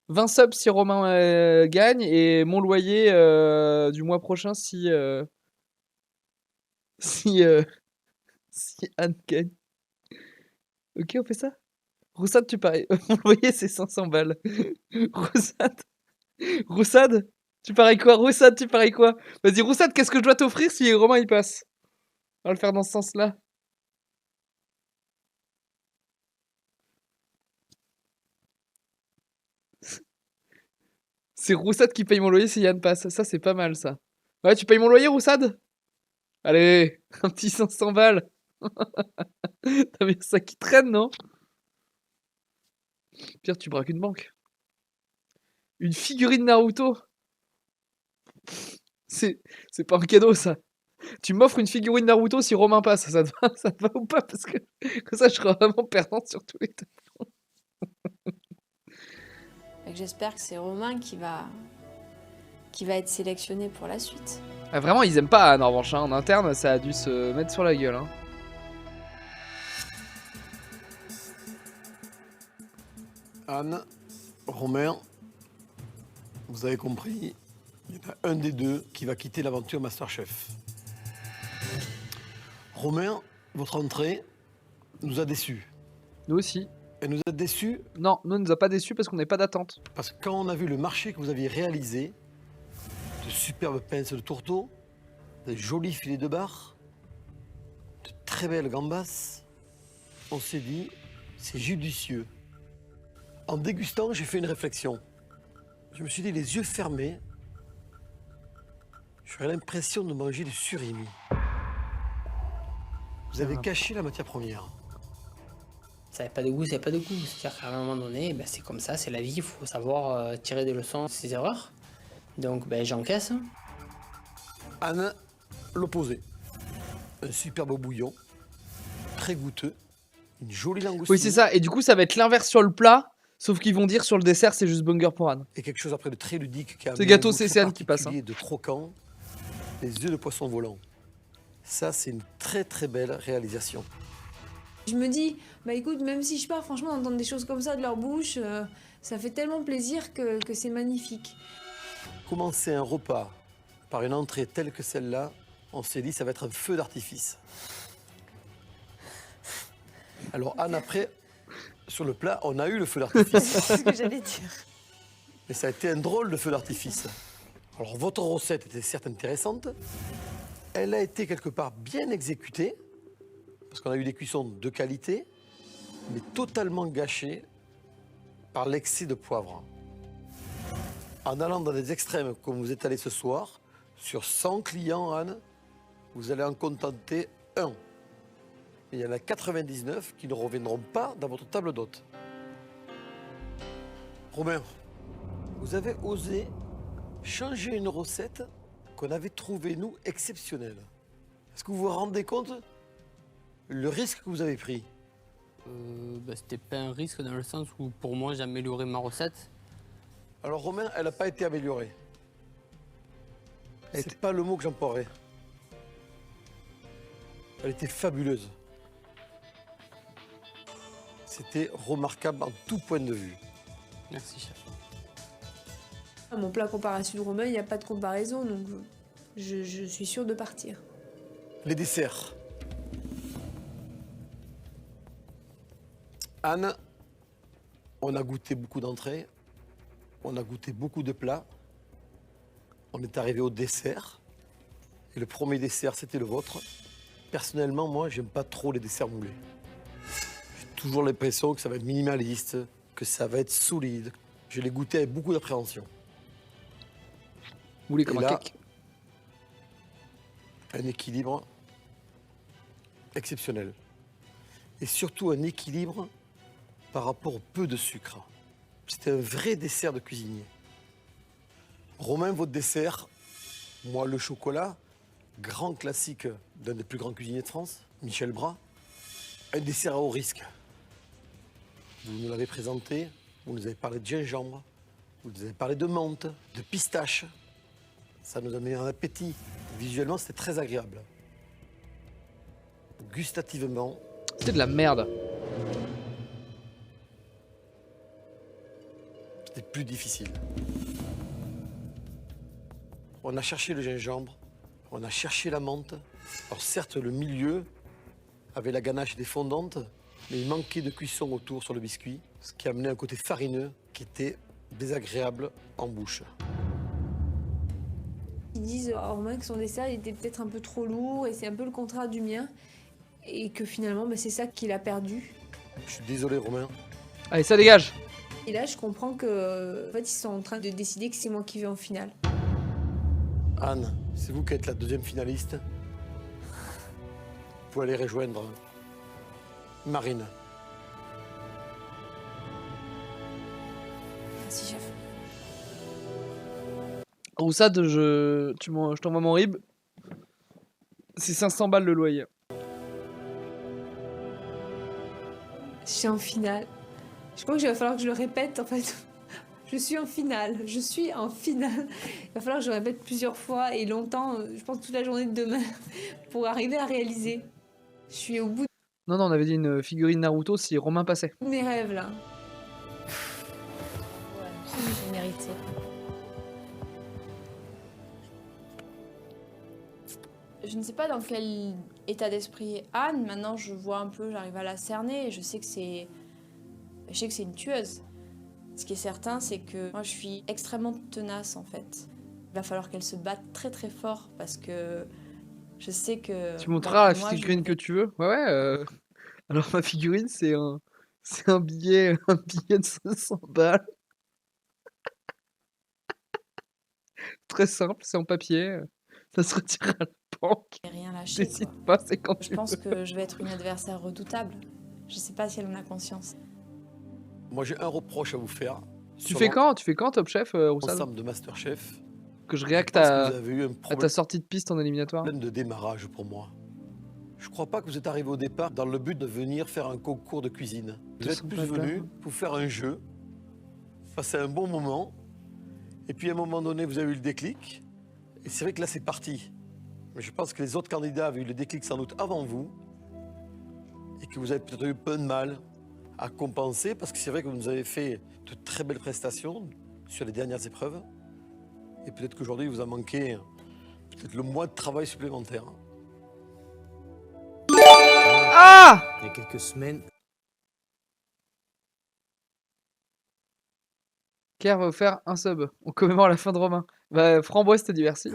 20 subs si Romain gagne et mon loyer du mois prochain si si Anne gagne. Ok, on fait ça? Roussade, tu paries. Mon loyer c'est 500 balles. Roussade, tu paries quoi? Roussade, tu paries quoi? Vas-y, Roussade, qu'est-ce que je dois t'offrir si Romain il passe? On va le faire dans ce sens-là. C'est Roussade qui paye mon loyer si Yann passe. Ça, c'est pas mal, ça. Ouais, tu payes mon loyer, Roussade? Allez, un petit 500 balles. T'as vu ça qui traîne, non? Pire, tu braques une banque. Une figurine Naruto. C'est pas un cadeau, ça. Tu m'offres une figurine Naruto si Romain passe. Ça te va ou pas? Parce que comme ça, je serai vraiment perdante sur tous les deux. J'espère que c'est Romain qui va être sélectionné pour la suite. Ah, vraiment, ils aiment pas Anne, en revanche. Hein. En interne, ça a dû se mettre sur la gueule. Hein. Anne, Romain, vous avez compris, il y en a un des deux qui va quitter l'aventure MasterChef. Romain, votre entrée nous a déçus. Nous aussi. Elle nous a déçus? Non, nous, elle nous a pas déçus parce qu'on n'est pas d'attente. Parce que quand on a vu le marché que vous aviez réalisé, de superbes pinces de tourteau, de jolis filets de bar, de très belles gambas, on s'est dit, c'est judicieux. En dégustant, j'ai fait une réflexion. Je me suis dit, les yeux fermés, j'aurais l'impression de manger du surimi. Vous avez caché la matière première. Ça n'avait pas de goût, ça n'avait pas de goût. C'est-à-dire qu'à un moment donné, ben, c'est comme ça, c'est la vie, il faut savoir tirer des leçons de ses erreurs. Donc ben, j'encaisse. Anne, l'opposé. Un superbe bouillon, très goûteux, une jolie langoustine. Oui, c'est ça. Et du coup, ça va être l'inverse sur le plat, sauf qu'ils vont dire sur le dessert, c'est juste banger pour Anne. Et quelque chose après de très ludique qui a c'est gâteau, c'est Anne qui passe. Hein. De trocan, les œufs de poisson volant. Ça, c'est une très très belle réalisation. Je me dis, bah écoute, même si je pars, franchement, d'entendre des choses comme ça de leur bouche, ça fait tellement plaisir que c'est magnifique. Commencer un repas par une entrée telle que celle-là, on s'est dit, ça va être un feu d'artifice. Alors Anne, après, sur le plat, on a eu le feu d'artifice. C'est ce que j'allais dire. Mais ça a été un drôle de feu d'artifice. Alors votre recette était certes intéressante, elle a été quelque part bien exécutée, parce qu'on a eu des cuissons de qualité, mais totalement gâchées par l'excès de poivre. En allant dans des extrêmes comme vous êtes allé ce soir, sur 100 clients, Anne, vous allez en contenter un. Et il y en a 99 qui ne reviendront pas dans votre table d'hôte. Romain, vous avez osé changer une recette qu'on avait trouvée, nous, exceptionnelle. Est-ce que vous vous rendez compte le risque que vous avez pris? Bah, c'était pas un risque dans le sens où pour moi j'ai amélioré ma recette. Alors Romain, elle n'a pas été améliorée. C'est pas le mot que j'emploierais. Elle était fabuleuse. C'était remarquable en tout point de vue. Merci chef. Mon plat comparé à celui de Romain, il n'y a pas de comparaison, donc je suis sûre de partir. Les desserts. Anne, on a goûté beaucoup d'entrées, on a goûté beaucoup de plats. On est arrivé au dessert. Et le premier dessert, c'était le vôtre. Personnellement, moi, j'aime pas trop les desserts moulés. J'ai toujours l'impression que ça va être minimaliste, que ça va être solide. Je l'ai goûté avec beaucoup d'appréhension. Moulé comme un cake. un équilibre exceptionnel. Et surtout un équilibre par rapport au peu de sucre. C'était un vrai dessert de cuisinier. Romain, votre dessert, moi le chocolat, grand classique d'un des plus grands cuisiniers de France, Michel Bras, un dessert à haut risque. Vous nous l'avez présenté, vous nous avez parlé de gingembre, vous nous avez parlé de menthe, de pistache. Ça nous a mis un appétit. Visuellement, c'était très agréable. Gustativement, c'était de la merde. C'était plus difficile. On a cherché le gingembre, on a cherché la menthe. Alors certes, le milieu avait la ganache des fondantes, mais il manquait de cuisson autour sur le biscuit, ce qui amenait un côté farineux qui était désagréable en bouche. Ils disent à Romain que son dessert il était peut-être un peu trop lourd et c'est un peu le contraire du mien. Et que finalement, bah, c'est ça qu'il a perdu. Je suis désolé, Romain. Allez, ça dégage. Et là, je comprends que, en fait, ils sont en train de décider que c'est moi qui vais en finale. Anne, c'est vous qui êtes la deuxième finaliste. Vous pouvez aller rejoindre Marine. Merci, chef. Roussade, je t'envoie mon rib. C'est 500 balles le loyer. Je suis en finale. Je crois qu'il va falloir que je le répète, en fait. Je suis en finale. Je suis en finale. Il va falloir que je le répète plusieurs fois et longtemps, je pense toute la journée de demain, pour arriver à réaliser. Je suis au bout Non, on avait dit une figurine Naruto si Romain passait. de mes rêves, là. J'ai mérité. Je ne sais pas dans quel état d'esprit est Anne. Maintenant, je vois un peu, j'arrive à la cerner et je sais que c'est une tueuse. Ce qui est certain, c'est que moi, je suis extrêmement tenace, en fait. Il va falloir qu'elle se batte très très fort parce que je sais que... Tu montreras la moi, figurine que tu veux. Ouais, ouais. Alors, ma figurine, c'est un billet de 500 balles. Très simple, c'est en papier. Ça se retire à la banque. Rien lâché. Décide pas, c'est quand tu Je pense veux. que je vais être une adversaire redoutable. Je sais pas si elle en a conscience. Moi, j'ai un reproche à vous faire. Tu fais quand Top Chef, Roussade? Ensemble de Masterchef. Que je réacte pense que à vous avez eu un ta problème sortie de piste en éliminatoire. de démarrage pour moi. Je crois pas que vous êtes arrivé au départ dans le but de venir faire un concours de cuisine. Vous êtes plus venu pour faire un jeu, passer un bon moment, et puis à un moment donné, vous avez eu le déclic, et c'est vrai que là, c'est parti. Mais je pense que les autres candidats avaient eu le déclic sans doute avant vous, et que vous avez peut-être eu peu de mal à compenser, parce que c'est vrai que vous nous avez fait de très belles prestations sur les dernières épreuves, et peut-être qu'aujourd'hui, il vous a manqué peut-être le mois de travail supplémentaire. Ah! Il y a quelques semaines, Kerr va vous faire un sub. On commémore la fin de Romain. Bah, Framboise, t'as dit merci.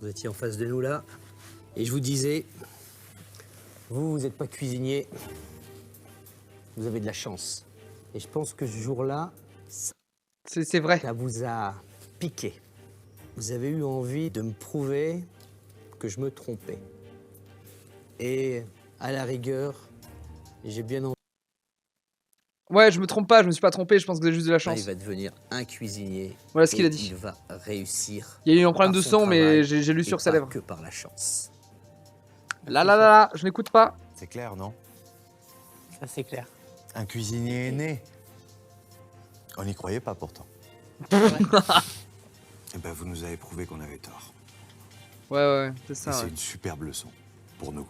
vous étiez en face de nous là, et je vous disais, vous n'êtes pas cuisinier, vous avez de la chance. Et je pense que ce jour-là, c'est vrai. Ça vous a piqué. Vous avez eu envie de me prouver que je me trompais. Et à la rigueur, j'ai bien envie. Ouais, je me trompe pas, je me suis pas trompé, je pense que vous avez juste de la chance. Il va devenir un cuisinier. Voilà ce qu'il et a dit. Il va réussir. Il y a eu un problème par de son son, mais travail j'ai lu et sur sa pas lèvre. que par la chance. Là, je n'écoute pas. C'est clair, non? Ça, c'est clair. Un cuisinier est né. On n'y croyait pas pourtant. Eh ben, vous nous avez prouvé qu'on avait tort. Ouais, c'est ça. Et c'est Ouais. une superbe leçon pour nous,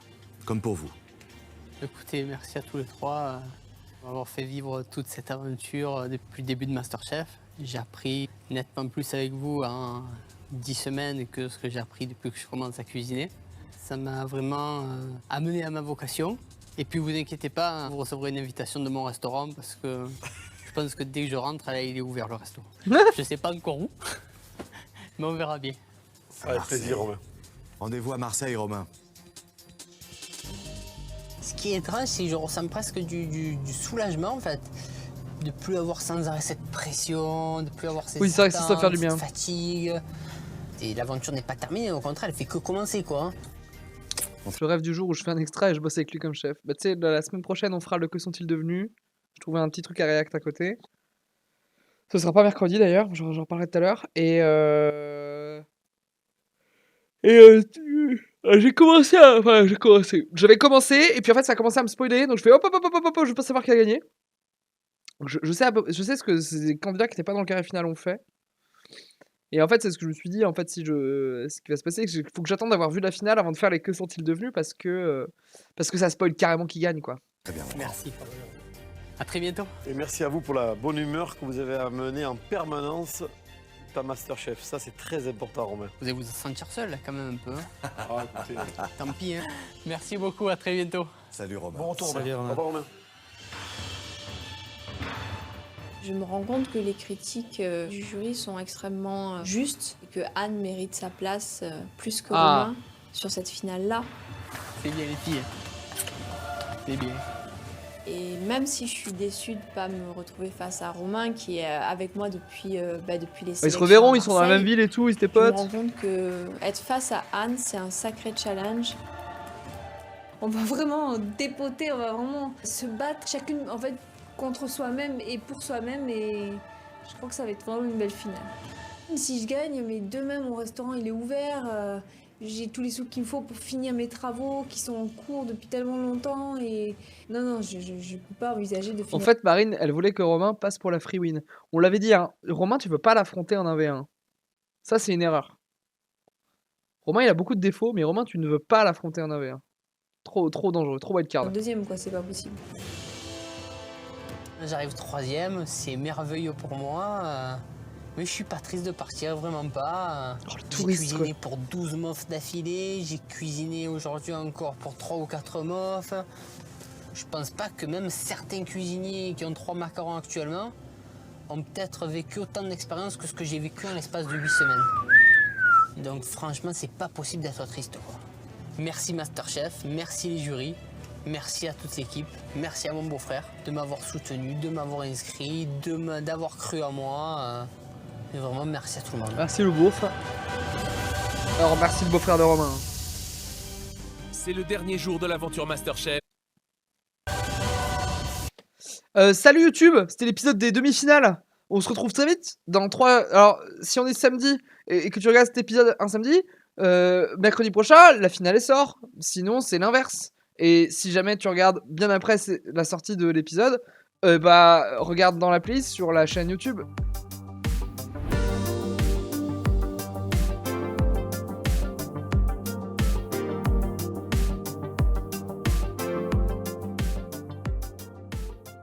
comme pour vous. Écoutez, merci à tous les trois d'avoir fait vivre toute cette aventure depuis le début de Masterchef. J'ai appris nettement plus avec vous en 10 semaines que ce que j'ai appris depuis que je commence à cuisiner. Ça m'a vraiment amené à ma vocation. Et puis vous inquiétez pas, vous recevrez une invitation de mon restaurant parce que je pense que dès que je rentre, là, il est ouvert le resto. Je sais pas encore où, mais on verra bien. Avec plaisir, Romain. Rendez-vous à Marseille, Romain. Ce qui est étrange, c'est que je ressens presque du soulagement, en fait. De plus avoir sans arrêt cette pression, de plus avoir ces Oui, c'est vrai que ça doit faire du bien. cette fatigue. Et l'aventure n'est pas terminée, au contraire, elle fait que commencer, quoi. Le rêve du jour où je fais un extra et je bosse avec lui comme chef. Bah tu sais, la semaine prochaine, on fera le Que sont-ils devenus. Je trouvais un petit truc à React à côté. Ce sera pas mercredi d'ailleurs, j'en reparlerai tout à l'heure. J'ai commencé à... Enfin, j'ai commencé. J'avais commencé, et puis en fait, ça a commencé à me spoiler, donc je fais hop, je veux pas savoir qui a gagné. Donc, je sais ce que ces candidats qui n'étaient pas dans le carré final ont fait. Et en fait, c'est ce que je me suis dit, en fait, ce qui va se passer, il faut que j'attende d'avoir vu la finale avant de faire les Que sont-ils devenus, parce que ça spoil carrément qui gagne, quoi. Très bien. Merci. À très bientôt. Et merci à vous pour la bonne humeur que vous avez amenée en permanence ta Masterchef. Ça, c'est très important, Romain. Vous allez vous sentir seul, là, quand même, un peu. Ah, écoutez. Tant pis, hein. Merci beaucoup, à très bientôt. Salut Romain. Bon retour, Salut, Romain. Romain. Au revoir, Romain. Je me rends compte que les critiques du jury sont extrêmement justes et que Anne mérite sa place plus que Romain sur cette finale-là. C'est bien, les filles. C'est bien. Et même si je suis déçue de ne pas me retrouver face à Romain, qui est avec moi depuis les sélections. Ils se reverront, à ils sont dans la Marseille, même ville et tout, ils étaient je potes. me rends compte que être face à Anne, c'est un sacré challenge. On va vraiment dépoter, on va vraiment se battre chacune en fait contre soi-même et pour soi-même, et je crois que ça va être vraiment une belle finale. Si je gagne, mais demain mon restaurant il est ouvert, j'ai tous les sous qu'il me faut pour finir mes travaux qui sont en cours depuis tellement longtemps, et non, je peux pas envisager de finir. En fait, Marine, elle voulait que Romain passe pour la free win. On l'avait dit, hein, Romain, tu veux pas l'affronter en 1v1. Ça, c'est une erreur. Romain, il a beaucoup de défauts, mais Romain, tu ne veux pas l'affronter en 1v1. Trop dangereux, trop wildcard. En deuxième, quoi, c'est pas possible. J'arrive 3ème, c'est merveilleux pour moi. Mais je suis pas triste de partir, vraiment pas. J'ai cuisiné pour 12 mofs d'affilée, j'ai cuisiné aujourd'hui encore pour 3 ou 4 mofs. Je pense pas que même certains cuisiniers qui ont 3 macarons actuellement ont peut-être vécu autant d'expérience que ce que j'ai vécu en l'espace de 8 semaines. Donc franchement, c'est pas possible d'être triste, quoi. Merci Masterchef, merci les jurys. Merci à toute l'équipe, merci à mon beau-frère de m'avoir soutenu, de m'avoir inscrit, d'avoir cru en moi. Et vraiment, merci à tout le monde. Merci le beau-frère. Alors, merci le beau-frère de Romain. C'est le dernier jour de l'aventure Masterchef. Salut YouTube, c'était l'épisode des demi-finales. On se retrouve très vite dans 3... Alors, si on est samedi et que tu regardes cet épisode un samedi, mercredi prochain, la finale elle sort. Sinon, c'est l'inverse. Et si jamais tu regardes bien après la sortie de l'épisode, regarde dans la playlist sur la chaîne YouTube.